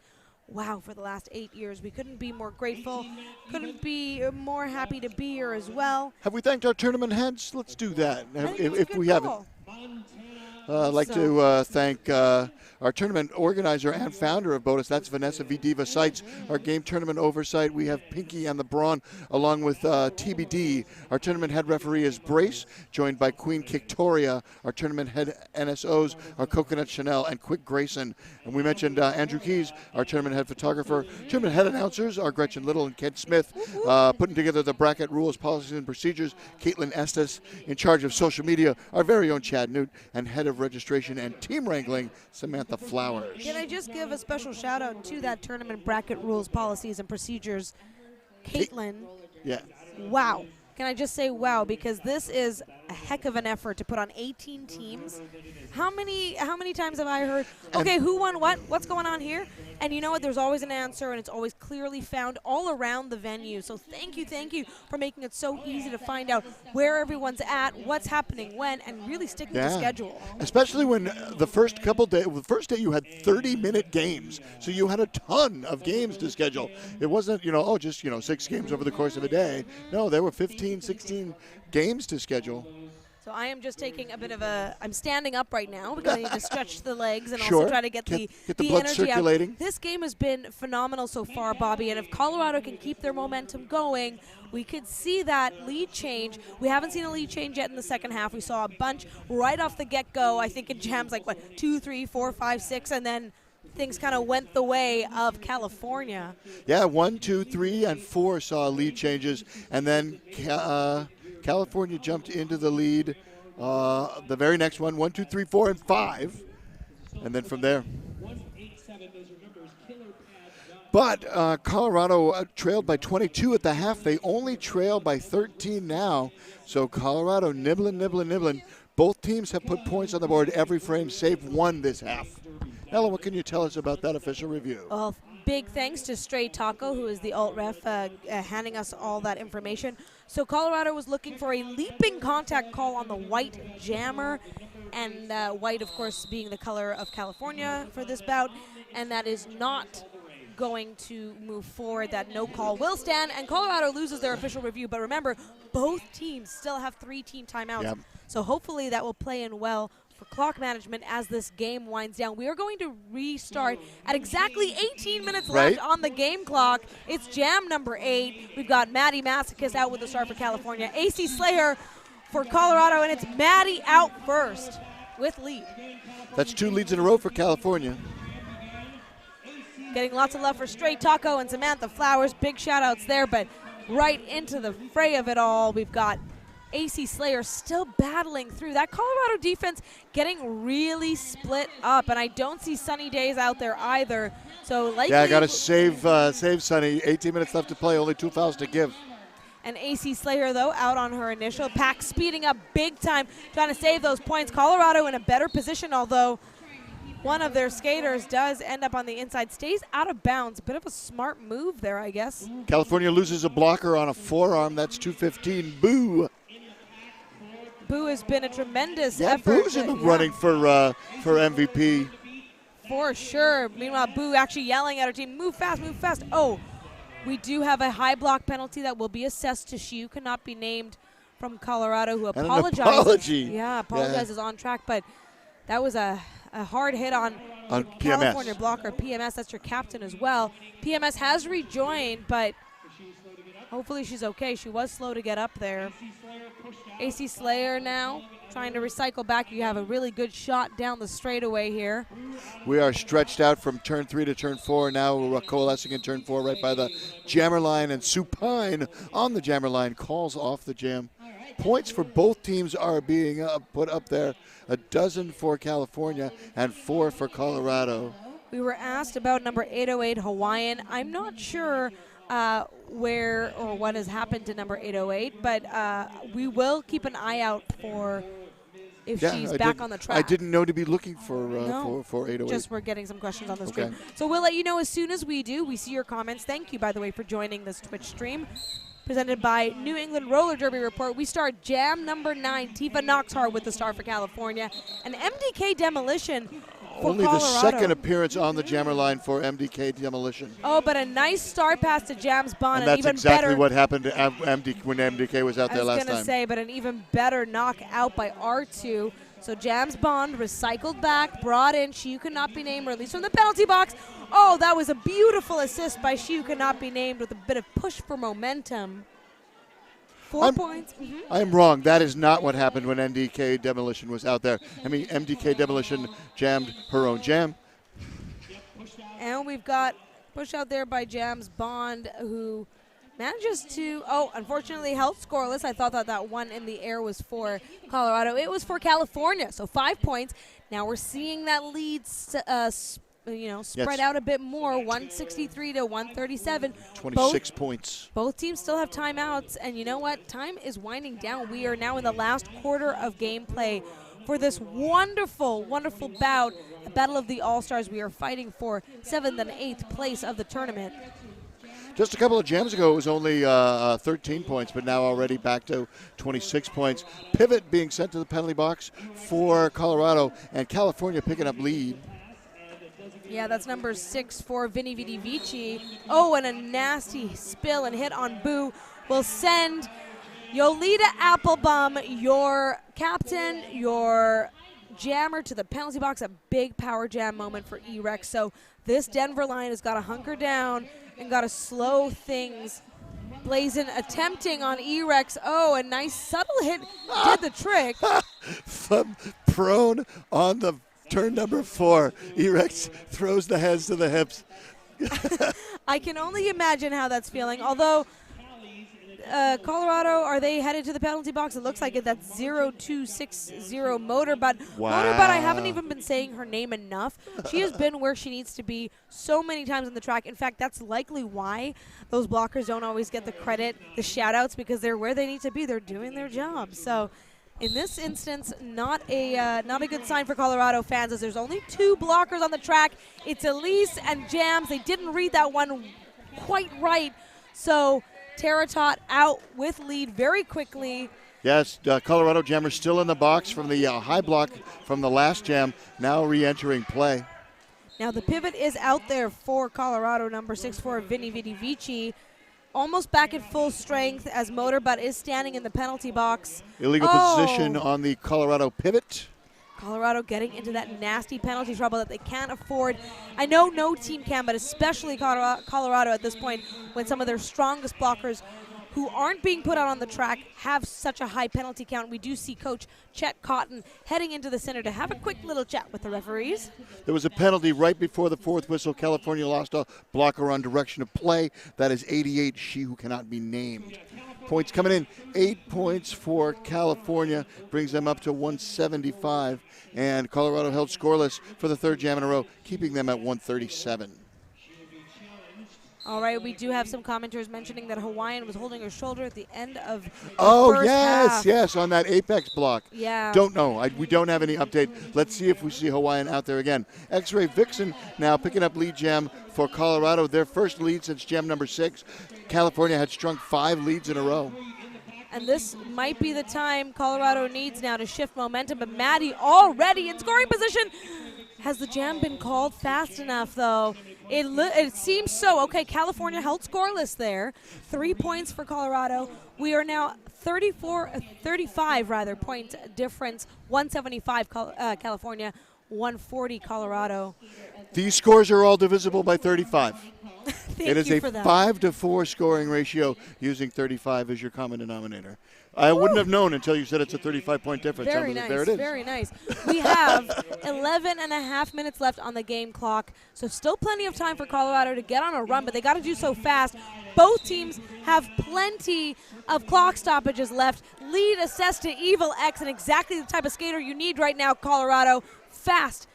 for the last 8 years. We couldn't be more grateful, couldn't be more happy to be here as well. Have we thanked our tournament heads? Let's do that if we haven't. I'd like to thank our tournament organizer and founder of BOTAS. That's Vanessa V. Diva Sites. Our game tournament oversight, we have Pinky and the Brawn, along with TBD. Our tournament head referee is Brace, joined by Queen Victoria. Our tournament head NSOs are Coconut Chanel and Quick Grayson. And we mentioned Andrew Keys, our tournament head photographer. Tournament head announcers are Gretchen Little and Kent Smith. Putting together the bracket rules, policies, and procedures, Caitlin Estes. In charge of social media, our very own Chad Newt. And head of registration and team wrangling, Samantha Flowers. Can I just give a special shout out to that tournament bracket rules, policies, and procedures, Caitlin? Yeah. Wow. Can I just say wow, because this is a heck of an effort to put on 18 teams. How many times have I heard, okay, who won what? What's going on here? And you know what? There's always an answer, and it's always clearly found all around the venue. So thank you for making it so easy to find out where everyone's at, what's happening when, and really sticking to schedule. Especially when the first day you had 30-minute games. So you had a ton of games to schedule. It wasn't, just 6 games over the course of a day. No, there were 15, 16 games to schedule. So I am just taking a bit of I'm standing up right now because I need to stretch the legs and Sure. also try to get the blood energy circulating. out. This game has been phenomenal so far, Bobby, and if Colorado can keep their momentum going, we could see that lead change. We haven't seen a lead change yet in the second half. We saw a bunch right off the get-go. I think in jams like, 2, 3, 4, 5, 6, and then things kind of went the way of California. Yeah, 1, 2, 3, and 4 saw lead changes, and then California jumped into the lead. The very next one, 1, 2, 3, 4, and 5, and then from there. But Colorado trailed by 22 at the half. They only trail by 13 now. So Colorado nibbling. Both teams have put points on the board every frame, save one this half. Ella, what can you tell us about that official review? Well, big thanks to Stray Taco, who is the alt ref, handing us all that information. So Colorado was looking for a leaping contact call on the white jammer, and white, of course, being the color of California for this bout, and that is not going to move forward. That no call will stand, and Colorado loses their official review. But remember, both teams still have 3 team timeouts, Yep. so hopefully that will play in well for clock management as this game winds down. We are going to restart at exactly 18 minutes left on the game clock. It's jam number 8. We've got Maddie Masochist out with the start for California, AC Slayer for Colorado, and it's Maddie out first with lead. That's 2 leads in a row for California. Getting lots of love for Stray Taco and Samantha Flowers. Big shout outs there, but right into the fray of it all, we've got AC Slayer still battling through. That Colorado defense getting really split up, and I don't see Sunny Days out there either. So likely, yeah, I got to save Sunny. 18 minutes left to play, only 2 fouls to give. And AC Slayer, though, out on her initial. Pack speeding up big time, trying to save those points. Colorado in a better position, although one of their skaters does end up on the inside, stays out of bounds. Bit of a smart move there, I guess. California loses a blocker on a forearm. That's 2:15. Boo. Boo has been a tremendous Yeah, effort. Boo's in the running for MVP. For sure. Meanwhile, Boo actually yelling at her team, move fast, move fast. Oh, we do have a high block penalty that will be assessed to She, who cannot be named, from Colorado, who And apologizes. an apology. Yeah, apologizes on track, but that was a hard hit on California PMS. blocker. PMS, that's your captain as well. PMS has rejoined, but hopefully she's okay. She was slow to get up there. AC Slayer now trying to recycle back. You have a really good shot down the straightaway here. We are stretched out from turn 3 to turn 4. Now we're coalescing in turn 4 right by the jammer line, and Supine on the jammer line calls off the jam. Points for both teams are being put up there. 12 for California and 4 for Colorado. We were asked about number 808 Hawaiian. I'm not sure where or what has happened to number 808, but we will keep an eye out for if she's back on the track. I didn't know to be looking for No, for 808. just we're getting some questions on the stream. Okay. So we'll let you know as soon as we do. We see your comments. Thank you, by the way, for joining this Twitch stream. Presented by New England Roller Derby Report. We start jam number 9, Tifa Knoxhart with the star for California, and MDK Demolition for Only Colorado. the second appearance on the jammer line for MDK Demolition. Oh, but a nice start pass to Jams Bond. And that's even exactly better, what happened to when MDK was out there last I was going time. to say, but an even better knockout by R2. So Jams Bond recycled back, brought in She Who Could Not Be Named, released from the penalty box. Oh, that was a beautiful assist by She Who Could Not Be Named with a bit of push for momentum. 4 points. I'm wrong. That is not what happened when MDK Demolition was out there. I mean, MDK Demolition jammed her own jam. And we've got push out there by Jams Bond, who manages to, unfortunately held scoreless. I thought that one in the air was for Colorado. It was for California, so 5 points. Now we're seeing that lead spread out a bit more, 163 to 137. 26 points. Both teams still have timeouts, and you know what? Time is winding down. We are now in the last quarter of gameplay for this wonderful, wonderful bout, a battle of the All-Stars. We are fighting for 7th and 8th place of the tournament. Just a couple of jams ago, it was only 13 points, but now already back to 26 points. Pivot being sent to the penalty box for Colorado, and California picking up lead. Yeah, that's number 6 for Vinny Vidi Vici. Oh, and a nasty spill and hit on Boo will send Yolita Applebaum, your captain, your jammer to the penalty box, a big power jam moment for E-Rex. So this Denver line has got to hunker down and got to slow things. Blazin attempting on E-Rex. Oh, a nice subtle hit did the trick. From prone on the turn number 4, E-Rex throws the hands to the hips. I can only imagine how that's feeling. Although Colorado, are they headed to the penalty box? It looks like it. That's 0260 Motorbutt. Wow. Motorbutt, I haven't even been saying her name enough. She has been where she needs to be so many times on the track. In fact, that's likely why those blockers don't always get the credit, the shout-outs, because they're where they need to be. They're doing their job. So in this instance, not a good sign for Colorado fans, as there's only 2 blockers on the track. It's Elise and Jams. They didn't read that one quite right. So Teratot out with lead very quickly. Yes, Colorado jammer still in the box from the high block from the last jam, now re-entering play. Now the pivot is out there for Colorado, number 6'4", Vinny Vici. Almost back at full strength as Motorbutt is standing in the penalty box. Illegal position on the Colorado pivot. Colorado getting into that nasty penalty trouble that they can't afford. I know no team can, but especially Colorado at this point, when some of their strongest blockers who aren't being put out on the track have such a high penalty count. We do see Coach Chet Cotton heading into the center to have a quick little chat with the referees. There was a penalty right before the 4th whistle. California lost a blocker on direction of play. That is 88, she who cannot be named. Points coming in, 8 points for California, brings them up to 175. And Colorado held scoreless for the 3rd jam in a row, keeping them at 137. All right, we do have some commenters mentioning that Hawaiian was holding her shoulder at the end of the Oh, first half. yes, on that apex block. Yeah. Don't know. We don't have any update. Let's see if we see Hawaiian out there again. X-Ray Vixen now picking up lead jam for Colorado. Their first lead since jam number 6. California had strung 5 leads in a row. And this might be the time Colorado needs now to shift momentum. But Maddie already in scoring position. Has the jam been called fast enough, though? It seems so. Okay, California held scoreless there. 3 points for Colorado. We are now 35 point difference. 175 California, 140 Colorado. These scores are all divisible by 35. It is a for that. 5-to-4 scoring ratio using 35 as your common denominator. I wouldn't have known until you said it's a 35-point difference. Very nice, there it is. very nice. We have 11 and a half minutes left on the game clock, so still plenty of time for Colorado to get on a run, but they got to do so fast. Both teams have plenty of clock stoppages left. Lead assessed to Evil X, and exactly the type of skater you need right now, Colorado. Fast,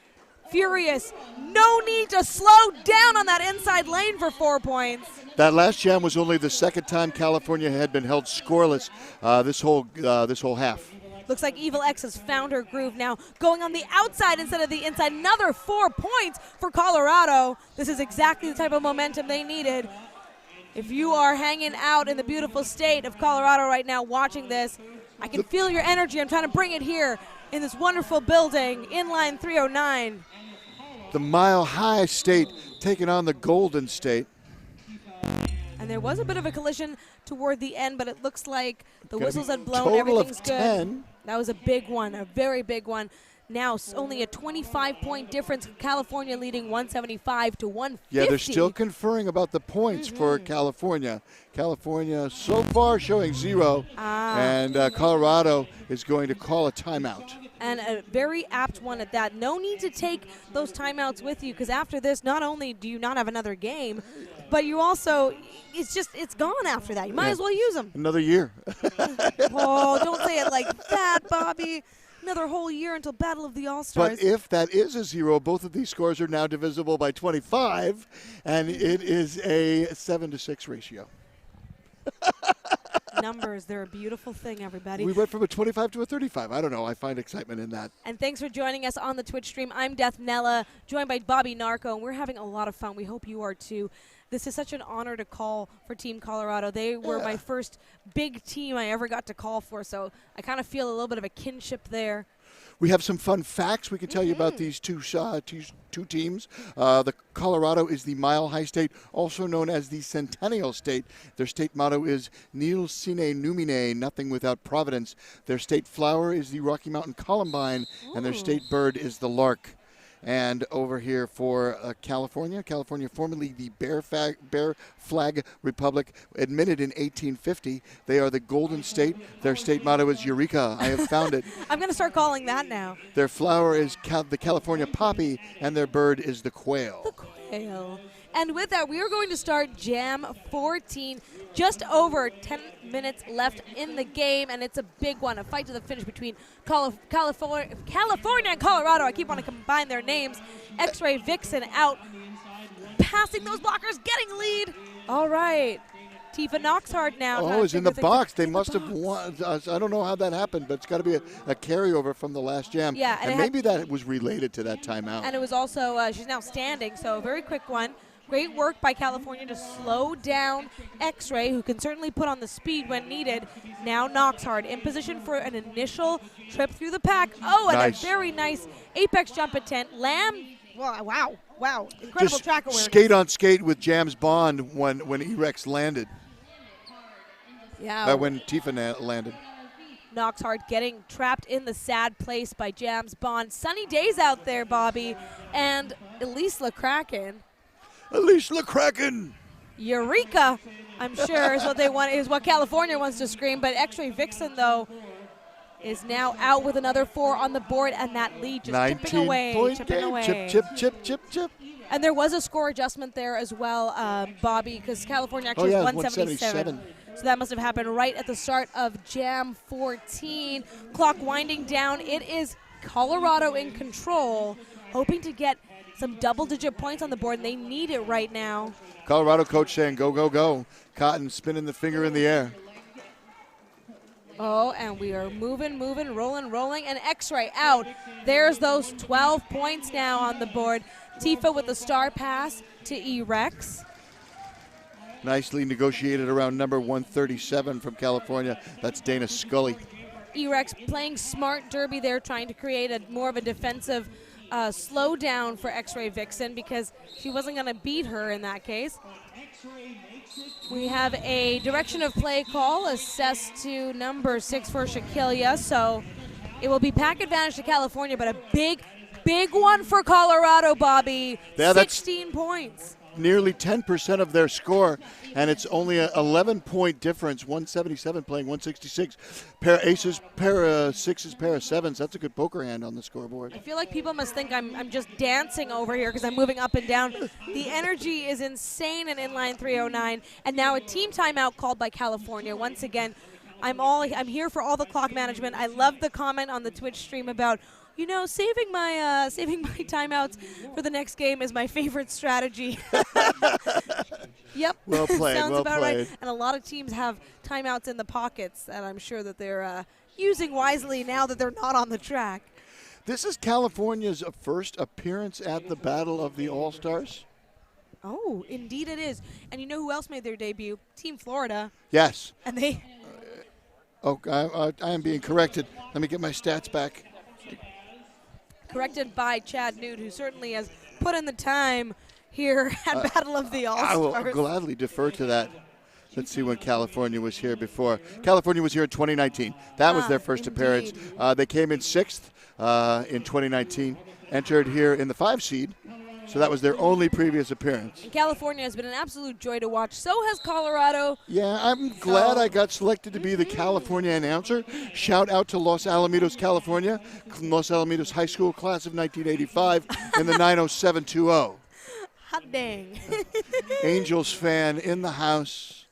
furious, no need to slow down on that inside lane for 4 points. That last jam was only the second time California had been held scoreless this whole half. Looks like Evil X has found her groove now, going on the outside instead of the inside. Another 4 points for Colorado. This is exactly the type of momentum they needed. If you are hanging out in the beautiful state of Colorado right now watching this, I can feel your energy. I'm trying to bring it here in this wonderful building, inline 309. The Mile High State taking on the Golden State. And there was a bit of a collision toward the end, but it looks like the whistles had blown. Total Everything's of good. 10. That was a big one, a very big one. Now only a 25-point difference. California leading 175 to 150. Yeah, they're still conferring about the points for California. California so far showing 0, and Colorado is going to call a timeout. And a very apt one at that. No need to take those timeouts with you, because after this, not only do you not have another game, but you also, it's gone after that. You might as well use them. Another year. Oh, don't say it like that, Bobby. Another whole year until Battle of the All-Stars. But if that is a 0, both of these scores are now divisible by 25, and it is a 7-to-6 ratio. Numbers, they're a beautiful thing, everybody. We went from a 25 to a 35. I don't know. I find excitement in that. And thanks for joining us on the Twitch stream. I'm Death Nella, joined by Bobby Narco, and we're having a lot of fun. We hope you are too. This is such an honor to call for Team Colorado. They were my first big team I ever got to call for, so I kind of feel a little bit of a kinship there. We have some fun facts we can tell you about these two teams. The Colorado is the Mile High State, also known as the Centennial State. Their state motto is Nil sine numine, nothing without Providence. Their state flower is the Rocky Mountain Columbine, and their state bird is the lark. And over here for California, formerly the Bear Flag Republic, admitted in 1850. They are the Golden State. Their state motto is Eureka, I have found it. I'm going to start calling that now. Their flower is the California poppy, and their bird is the quail. The quail. And with that, we are going to start Jam 14. Just over 10 minutes left in the game, and it's a big one, a fight to the finish between California and Colorado. I keep wanting to combine their names. X-Ray Vixen out, passing those blockers, getting lead. All right. Tifa Knoxhard now. Oh, it's in the box. They must have won. I don't know how that happened, but it's got to be a carryover from the last jam. Yeah, and maybe that was related to that timeout. And it was also, she's now standing, so a very quick one. Great work by California to slow down X-Ray, who can certainly put on the speed when needed. Now Knoxhard in position for an initial trip through the pack. Oh, and nice. A very nice apex jump attempt. Lamb, wow. Incredible Just track awareness. skate on skate with Jam's Bond when E-Rex landed. Yeah. When Tifa landed. Knoxhard getting trapped in the sad place by Jam's Bond. Sunny days out there, Bobby. And Elise LeCracken. Elise LeCracken. Eureka, I'm sure, is what they want. Is what California wants to scream. But X-Ray Vixen, though, is now out with another 4 on the board, and that lead just chipping away. Chip. And there was a score adjustment there as well, Bobby, because California actually is 177. So that must have happened right at the start of Jam 14. Clock winding down. It is Colorado in control, hoping to get some double-digit points on the board, and they need it right now. Colorado coach saying, go, go, go. Cotton spinning the finger in the air. Oh, and we are moving, rolling, and X-Ray out. There's those 12 points now on the board. Tifa with the star pass to E-Rex. Nicely negotiated around number 137 from California. That's Dana Scully. E-Rex playing smart derby there, trying to create more of a defensive slow down for X-Ray Vixen because she wasn't going to beat her in that case. We have a direction of play call assessed to number 6 for Shaquilia, so it will be pack advantage to California, but a big one for Colorado, Bobby. Yeah, 16 points. Nearly 10% of their score, and it's only an 11-point difference. 177 playing 166. Pair of aces, pair of sixes, pair of sevens. That's a good poker hand on the scoreboard. I feel like people must think I'm just dancing over here because I'm moving up and down. The energy is insane in inline 309, and now a team timeout called by California. Once again, I'm here for all the clock management. I love the comment on the Twitch stream about, you know, saving my timeouts for the next game is my favorite strategy. Yep. Well played. Sounds well about played. right. And a lot of teams have timeouts in the pockets, and I'm sure that they're using wisely now that they're not on the track. This is California's first appearance at the Battle of the All-Stars. Oh, indeed it is. And you know who else made their debut? Team Florida. Yes. And they... I am being corrected. Let me get my stats back. Corrected by Chad Newt, who certainly has put in the time here at Battle of the All-Stars. I will gladly defer to that. Let's see when California was here before. California was here in 2019. That was their first appearance. They came in 6th in 2019, entered here in the 5 seed. So that was their only previous appearance. And California has been an absolute joy to watch. So has Colorado. Yeah, I'm glad I got selected to be the California announcer. Shout out to Los Alamitos, California, Los Alamitos High School class of 1985 in the 90720. Hot dang. Angels fan in the house.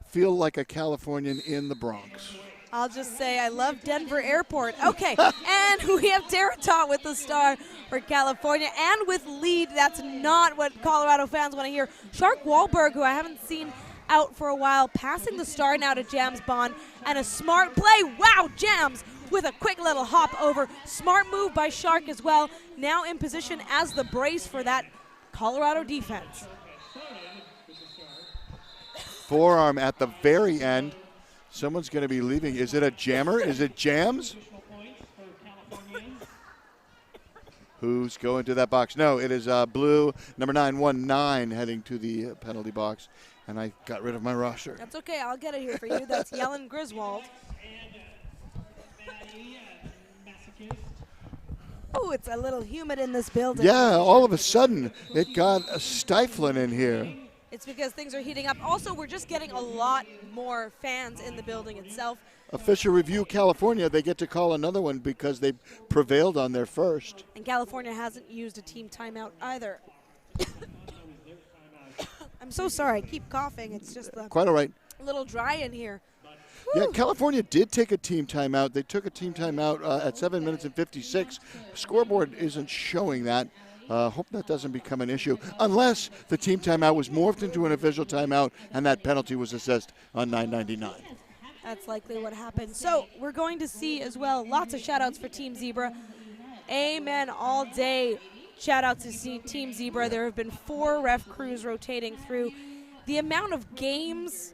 Feel like a Californian in the Bronx. I'll just say I love Denver Airport. Okay, and we have Terratot with the star for California and with lead. That's not what Colorado fans want to hear. Shark Wahlberg, who I haven't seen out for a while, passing the star now to Jams Bond, and a smart play. Wow, Jams with a quick little hop over. Smart move by Shark as well. Now in position as the brace for that Colorado defense. Forearm at the very end. Someone's going to be leaving. Is it a jammer? Is it Jams? Who's going to that box? No, it is blue, number 919, heading to the penalty box. And I got rid of my roster. That's okay. I'll get it here for you. That's Yellen Griswold. Oh, it's a little humid in this building. Yeah, all of a sudden, it got stifling in here. It's because things are heating up. Also, we're just getting a lot more fans in the building itself. Official review California, they get to call another one because they prevailed on their first. And California hasn't used a team timeout either. I'm so sorry. I keep coughing. It's just quite all right. A little dry in here. Yeah, California did take a team timeout. They took a team timeout at 7 minutes and 56. Scoreboard isn't showing that. Hope that doesn't become an issue, unless the team timeout was morphed into an official timeout and that penalty was assessed on 999. That's likely what happened. So we're going to see as well lots of shout-outs for Team Zebra. Amen all day. Shout-out to Team Zebra. There have been 4 ref crews rotating through. The amount of games,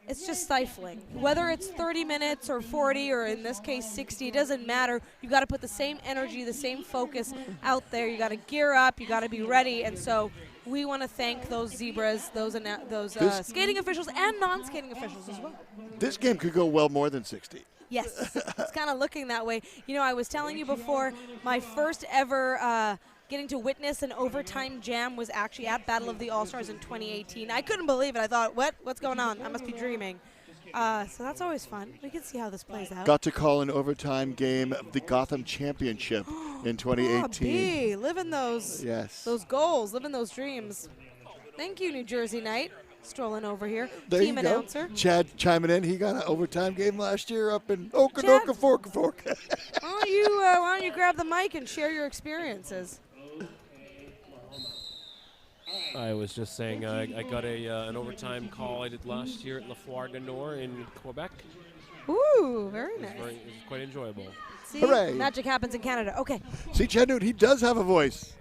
it's just stifling. Whether it's 30 minutes or 40 or in this case 60, it doesn't matter. You got to put the same energy, the same focus out there. You got to gear up. You got to be ready. And so we want to thank those Zebras, those skating officials and non-skating officials as well. This game could go well more than 60. Yes, it's kind of looking that way. You know, I was telling you before, my first ever getting to witness an overtime jam was actually at Battle of the All-Stars in 2018. I couldn't believe it. I thought, what's going on? I must be dreaming. So that's always fun. We can see how this plays out. Got to call an overtime game of the Gotham Championship in 2018. B, living those goals, living those dreams. Thank you, New Jersey Knight. Strolling over here. There Team you go. announcer. Chad chiming in. He got an overtime game last year up in Okanoka Fork. Why don't you grab the mic and share your experiences? I was just saying I got an overtime call I did last year at La Foire du Nord in Quebec. Ooh, very nice. It was quite enjoyable. See, hooray. Magic happens in Canada. Okay. See, Chad Newton, he does have a voice.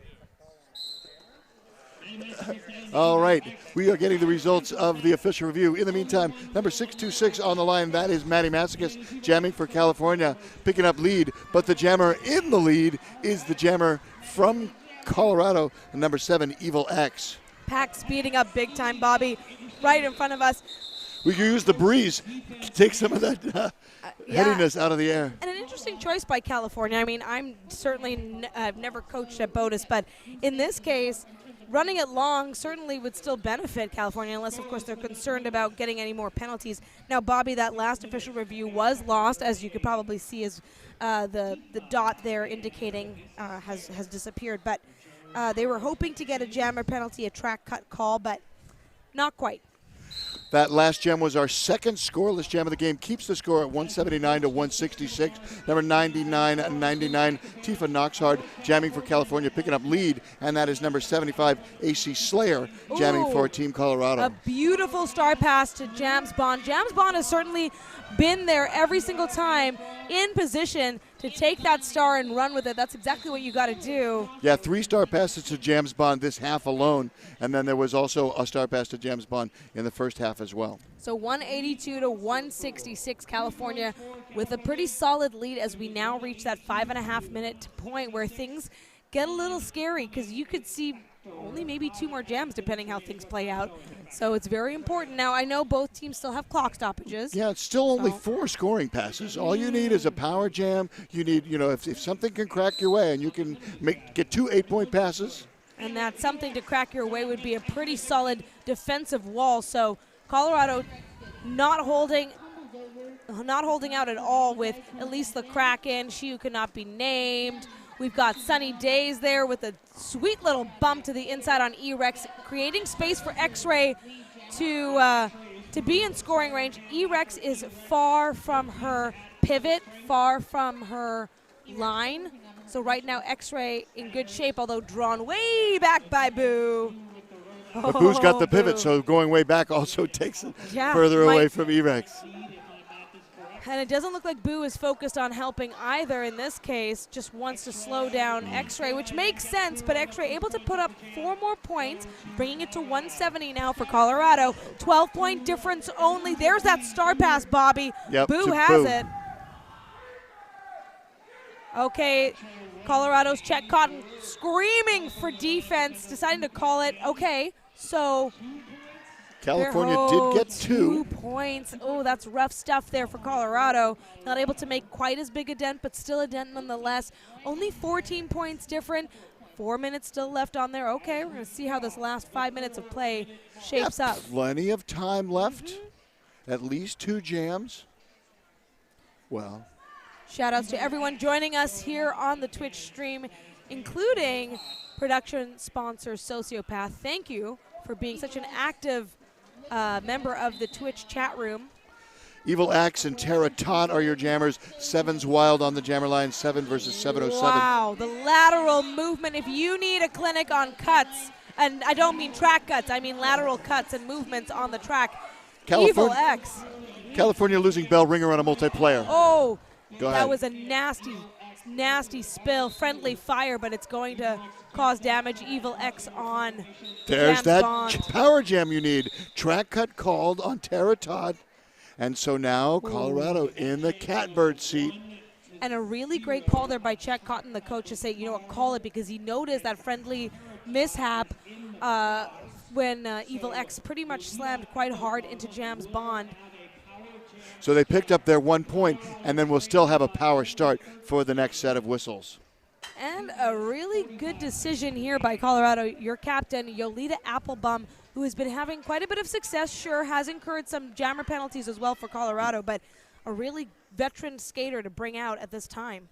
All right, we are getting the results of the official review. In the meantime, number 626 on the line, that is Maddie Massicus, jamming for California, picking up lead. But the jammer in the lead is the jammer from Colorado, number 7, Evil X. Pack speeding up big time, Bobby, right in front of us. We can use the breeze to take some of that headiness out of the air. And an interesting choice by California. I mean, I'm certainly I've never coached at BOTAS, but in this case, running it long certainly would still benefit California, unless, of course, they're concerned about getting any more penalties. Now, Bobby, that last official review was lost, as you could probably see as the dot there indicating has disappeared. But they were hoping to get a jammer penalty, a track cut call, but not quite. That last gem was our second scoreless gem of the game. Keeps the score at 179 to 166. Number 99, Tifa Knoxhard, jamming for California, picking up lead. And that is number 75, AC Slayer, jamming for Team Colorado. A beautiful star pass to Jams Bond. Jams Bond has certainly been there every single time in position to take that star and run with it. That's exactly what you got to do. Yeah, 3-star passes to Jams Bond this half alone. And then there was also a star pass to Jams Bond in the first half as well. So 182 to 166, California with a pretty solid lead as we now reach that 5.5-minute point where things get a little scary because you could see only maybe 2 more jams depending how things play out. So it's very important. Now, I know both teams still have clock stoppages. Yeah, it's still only 4 scoring passes. All you need is a power jam. You need, if something can crack your way and you can get 2 8-point passes. And that something to crack your way would be a pretty solid defensive wall. So Colorado not holding out at all with Elise Kraken, she who could not be named. We've got Sunny Days there with a sweet little bump to the inside on E-Rex, creating space for X-Ray to be in scoring range. E-Rex is far from her pivot, far from her line. So right now, X-Ray in good shape, although drawn way back by Boo. But Boo's got the pivot, so going way back also takes it further away from E-Rex. And it doesn't look like Boo is focused on helping either in this case, just wants to slow down X-Ray, which makes sense, but X-Ray able to put up 4 more points, bringing it to 170 now for Colorado. 12-point difference only. There's that star pass, Bobby. Yep, Boo has it. Okay, Colorado's Chet Cotton screaming for defense, deciding to call it. Okay, so California did get 2 points. Oh, that's rough stuff there for Colorado. Not able to make quite as big a dent, but still a dent nonetheless. Only 14 points different. 4 minutes still left on there. Okay, we're going to see how this last 5 minutes of play shapes up. Plenty of time left. At least 2 jams. Well, Shout outs to everyone joining us here on the Twitch stream, including production sponsor Sociopath. Thank you for being such an active member of the Twitch chat room. Evil Axe and Tara Todd are your jammers. Sevens Wild on the jammer line, 7 versus 707. Wow, the lateral movement. If you need a clinic on cuts, and I don't mean track cuts, I mean lateral cuts and movements on the track, Evil X. California losing bell ringer on a multiplayer. Oh, Go ahead. that was a nasty, nasty spill. Friendly fire, but it's going to cause damage. Evil X on There's Jam's that Bond. power jam you need. Track cut called on Tara Todd. And so now Colorado in the catbird seat. And a really great call there by Chet Cotton, the coach, to say, you know what, call it, because he noticed that friendly mishap when Evil X pretty much slammed quite hard into Jam's Bond. So they picked up their 1 point, and then we'll still have a power start for the next set of whistles. And a really good decision here by Colorado. Your captain, Yolita Applebaum, who has been having quite a bit of success, sure has incurred some jammer penalties as well for Colorado, but a really veteran skater to bring out at this time.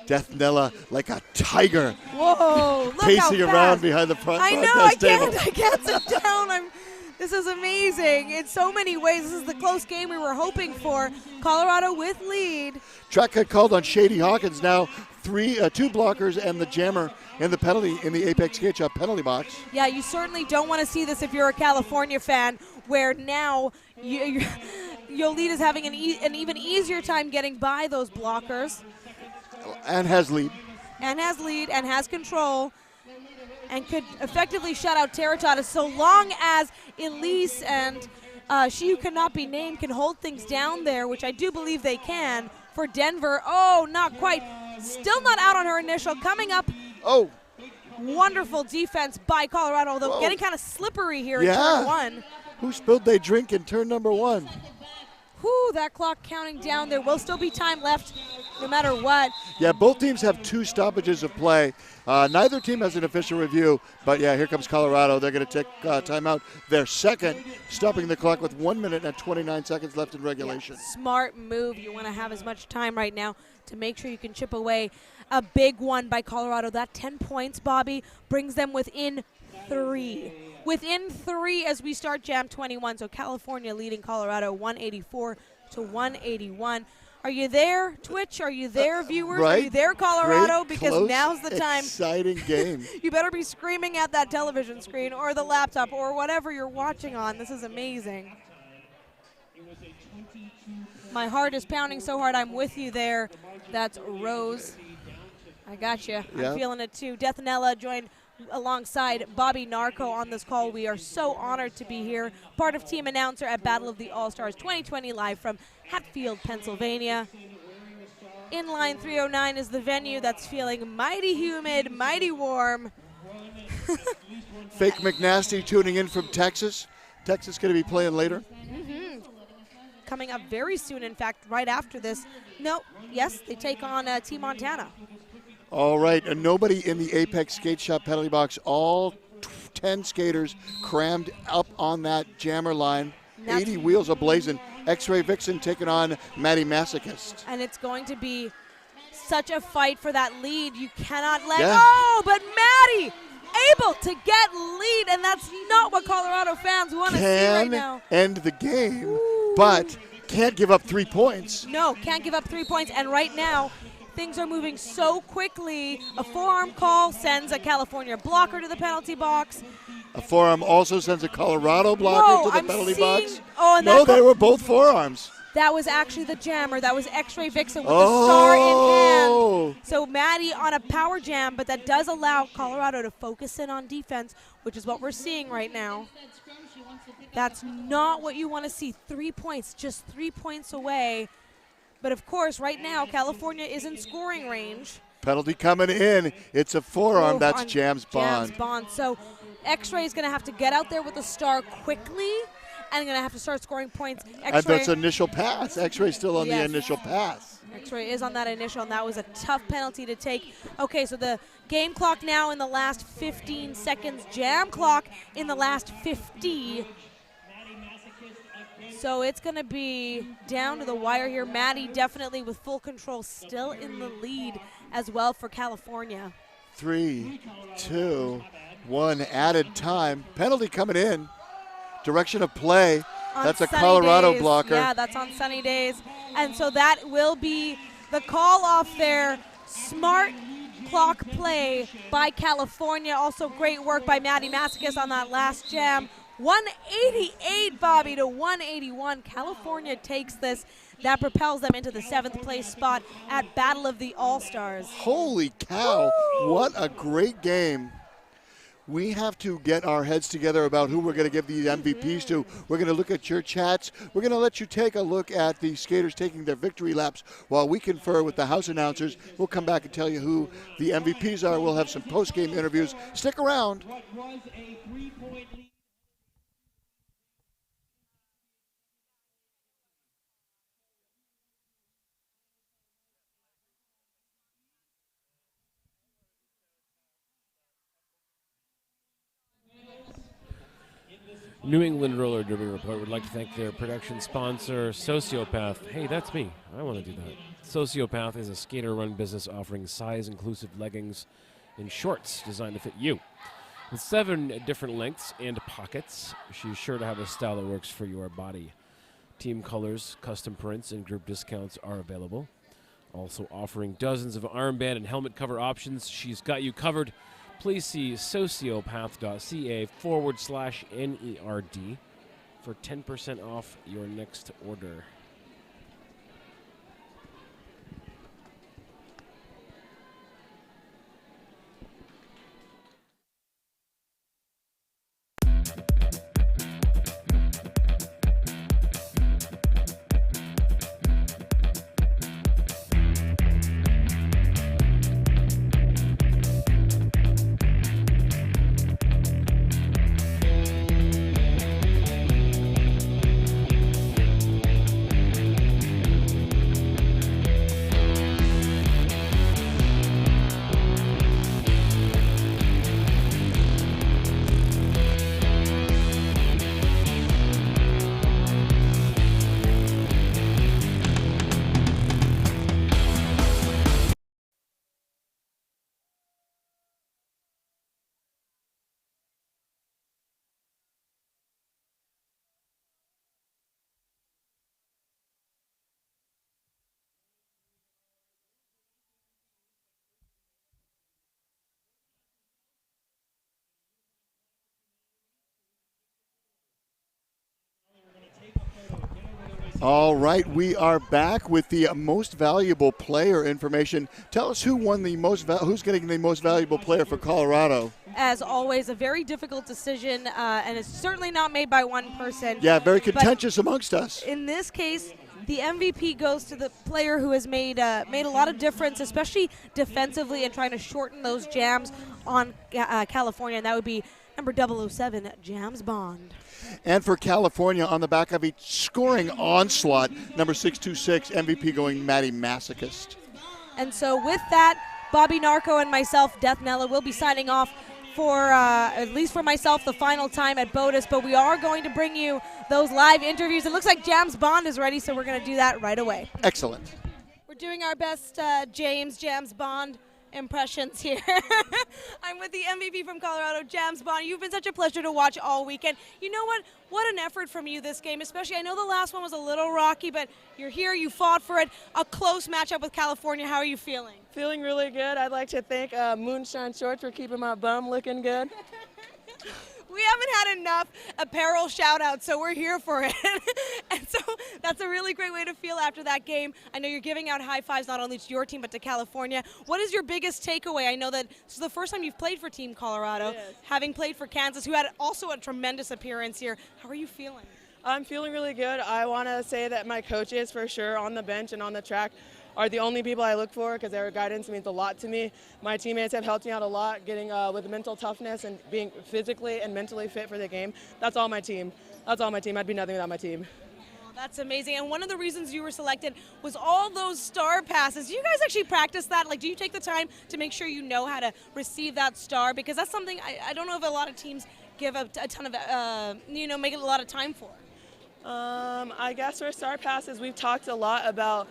Death Nella like a tiger. Whoa, look pacing how fast. around behind the front I know, broadcast table. I can't sit down. This is amazing in so many ways. This is the close game we were hoping for. Colorado with lead. Track cut called on Shady Hawkins. Now 2 blockers and the jammer in the Apex Skate Shop penalty box. Yeah, you certainly don't want to see this if you're a California fan, where now Yolita's having an even easier time getting by those blockers. And has lead. And has control. And could effectively shut out Teratada so long as Elise and she who cannot be named can hold things down there, which I do believe they can for Denver. Oh, not quite. Still not out on her initial. Coming up. Oh. Wonderful defense by Colorado, although getting kind of slippery here in turn 1. Who spilled they drink in turn number 1? Whew, that clock counting down. There will still be time left no matter what. Yeah, both teams have 2 stoppages of play. Neither team has an official review, but yeah, here comes Colorado. They're going to take timeout. Their second, stopping the clock with 1 minute and 29 seconds left in regulation. Yeah, smart move. You want to have as much time right now to make sure you can chip away. A big one by Colorado. That 10 points, Bobby, brings them within 3. Within 3 as we start Jam 21. So California leading Colorado 184 to 181. Are you there, Twitch? Are you there, viewers? Right. Are you there, Colorado? Great, because close, now's the time. Exciting game. You better be screaming at that television screen or the laptop or whatever you're watching on. This is amazing. My heart is pounding so hard. I'm with you there. That's Rose. I got you. Yeah. I'm feeling it too. Deathnella joined alongside Bobby Narco on this call. We are so honored to be here. Part of team announcer at Battle of the All-Stars 2020 live from Hatfield, Pennsylvania. Inline 309 is the venue that's feeling mighty humid, mighty warm. Fake McNasty tuning in from Texas. Texas going to be playing later. Coming up very soon, in fact, right after this. No, yes, they take on Team Montana. All right, and nobody in the Apex Skate Shop penalty box. All 10 skaters crammed up on that jammer line. 80 wheels ablazing. X-Ray Vixen taking on Maddie Masochist. And it's going to be such a fight for that lead. You cannot let Yeah. go. But Maddie able to get lead, and that's not what Colorado fans want to see right now. End the game, but can't give up 3 points. No, can't give up 3 points. And right now, things are moving so quickly. A forearm call sends a California blocker to the penalty box. A forearm also sends a Colorado blocker to the I'm penalty seeing, box. Oh, and No, that they were both forearms. That was actually the jammer. That was X-Ray Vixen with the star in hand. So Maddie on a power jam, but that does allow Colorado to focus in on defense, which is what we're seeing right now. That's not what you want to see. 3 points, just 3 points away. But of course, right now, California is in scoring range. Penalty coming in. It's a forearm. That's On Jams Bond. Jams Bond. So X-Ray is going to have to get out there with the star quickly and going to have to start scoring points. And that's initial pass. X-Ray still on the initial pass. X-Ray is on that initial, and that was a tough penalty to take. Okay, so the game clock now in the last 15 seconds. Jam clock in the last 50. So it's going to be down to the wire here. Maddie definitely with full control, still in the lead as well for California. 3, 2, 1, added time. Penalty coming in. Direction of play. That's a Colorado days. blocker. Yeah, that's on sunny days. And so that will be the call off there. Smart clock play by California. Also great work by Maddie Massicus on that last jam. 188, Bobby, to 181. California takes this. That propels them into the 7th place spot at Battle of the All-Stars. Holy cow. Woo! What a great game. We have to get our heads together about who we're going to give the MVPs to. We're going to look at your chats. We're going to let you take a look at the skaters taking their victory laps while we confer with the house announcers. We'll come back and tell you who the MVPs are. We'll have some post-game interviews. Stick around. New England Roller Derby Report would like to thank their production sponsor, Sociopath. Hey, that's me. I want to do that. Sociopath is a skater-run business offering size-inclusive leggings and shorts designed to fit you. With 7 different lengths and pockets, she's sure to have a style that works for your body. Team colors, custom prints, and group discounts are available. Also offering dozens of armband and helmet cover options, she's got you covered. Please see sociopath.ca/NERD for 10% off your next order. All right, we are back with the most valuable player information. Tell us who won the who's getting the most valuable player for Colorado. As always, a very difficult decision, and it's certainly not made by one person. Yeah, very contentious amongst us. In this case, the MVP goes to the player who has made a lot of difference, especially defensively and trying to shorten those jams on California, and that would be number 007, Jams Bond. And for California, on the back of a scoring onslaught, number 626, MVP going Maddie Masochist. And so with that, Bobby Narco and myself, Death Nella, will be signing off for, at least for myself, the final time at BOTAS, but we are going to bring you those live interviews. It looks like Jams Bond is ready, so we're going to do that right away. Excellent. We're doing our best Jams Bond impressions here. I'm with the MVP from Colorado, Jams Bond. You've been such a pleasure to watch all weekend. You know what? What an effort from you this game, especially. I know the last one was a little rocky, but you're here, you fought for it. A close matchup with California. How are you feeling? Feeling really good. I'd like to thank Moonshine Shorts for keeping my bum looking good. We haven't had enough apparel shout-outs, so we're here for it. And so that's a really great way to feel after that game. I know you're giving out high fives not only to your team but to California. What is your biggest takeaway? I know that this is the first time you've played for Team Colorado, yes, having played for Kansas, who had also a tremendous appearance here. How are you feeling? I'm feeling really good. I want to say that my coaches, for sure, on the bench and on the track, are the only people I look for because their guidance means a lot to me. My teammates have helped me out a lot, getting with mental toughness and being physically and mentally fit for the game. That's all my team. That's all my team. I'd be nothing without my team. That's amazing. And one of the reasons you were selected was all those star passes. Do you guys actually practice that? Like, do you take the time to make sure you know how to receive that star? Because that's something I don't know if a lot of teams give a ton of, make it a lot of time for. I guess for star passes, we've talked a lot about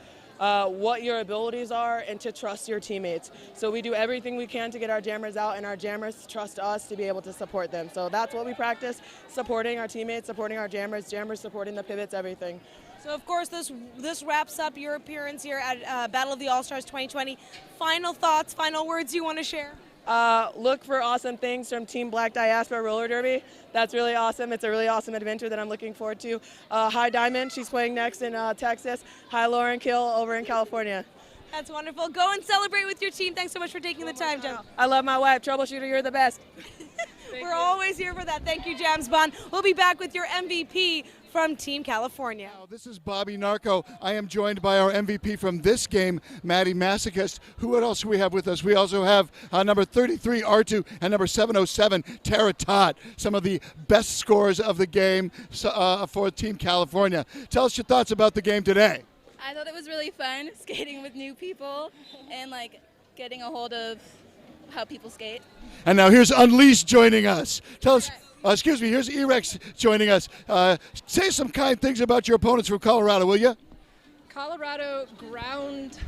what your abilities are and to trust your teammates. So we do everything we can to get our jammers out, and our jammers trust us to be able to support them. So that's what we practice, supporting our teammates, supporting our jammers supporting the pivots, everything. So, of course, this wraps up your appearance here at Battle of the All-Stars 2020. Final thoughts, final words you want to share? Look for awesome things from Team Black Diaspora Roller Derby. That's really awesome. It's a really awesome adventure that I'm looking forward to. Hi Diamond, she's playing next in Texas. Hi Lauren Kill over in California. That's wonderful. Go and celebrate with your team. Thanks so much for taking the time, Jem. I love my wife. Troubleshooter, you're the best. We're always here for that. Thank you, Jams Bond. We'll be back with your MVP from Team California. This is Bobby Narco. I am joined by our MVP from this game, Maddie Masochist. Who else do we have with us? We also have number 33, R2, and number 707, Tara Todd. Some of the best scores of the game for Team California. Tell us your thoughts about the game today. I thought it was really fun skating with new people and getting a hold of how people skate. And now here's Unleashed joining us. Tell us. Here's E-Rex joining us. Say some kind things about your opponents from Colorado, will you? Colorado ground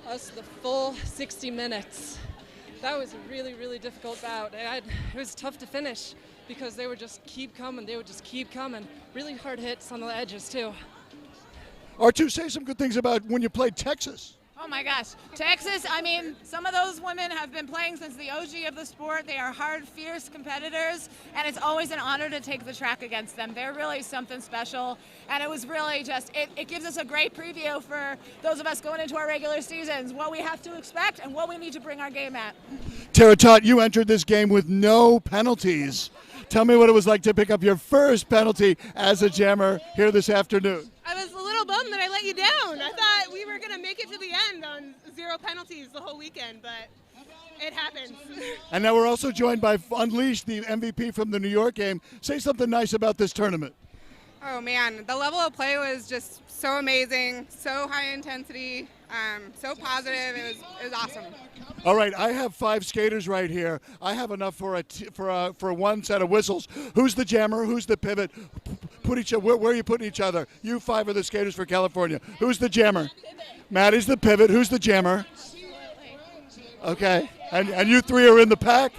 us the full 60 minutes. That was a really, really difficult bout. It was tough to finish because they would just keep coming. Really hard hits on the edges, too. R2, say some good things about when you played Texas. Oh my gosh, Texas, some of those women have been playing since the OG of the sport. They are hard, fierce competitors, and it's always an honor to take the track against them. They're really something special, and it was really it gives us a great preview for those of us going into our regular seasons, what we have to expect and what we need to bring our game at. Tara Todd, you entered this game with no penalties. Tell me what it was like to pick up your first penalty as a jammer here this afternoon. I was a little bummed that I let you down. I thought we were going to make it to the end on 0 penalties the whole weekend, but it happens. And now we're also joined by Unleashed, the MVP from the New York game. Say something nice about this tournament. Oh man, the level of play was just so amazing, so high intensity, so positive. It was awesome. All right, I have 5 skaters right here. I have enough for one set of whistles. Who's the jammer? Who's the pivot? Where are you putting each other? You 5 are the skaters for California. Who's the jammer? Maddie's the pivot. Who's the jammer? Okay, and you 3 are in the pack.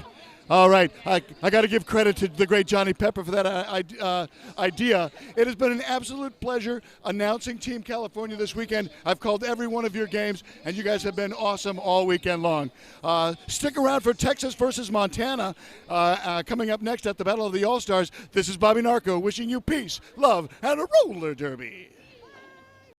All right, I got to give credit to the great Johnny Pepper for that idea. It has been an absolute pleasure announcing Team California this weekend. I've called every one of your games, and you guys have been awesome all weekend long. Stick around for Texas versus Montana coming up next at the Battle of the All-Stars. This is Bobby Narco wishing you peace, love, and a roller derby.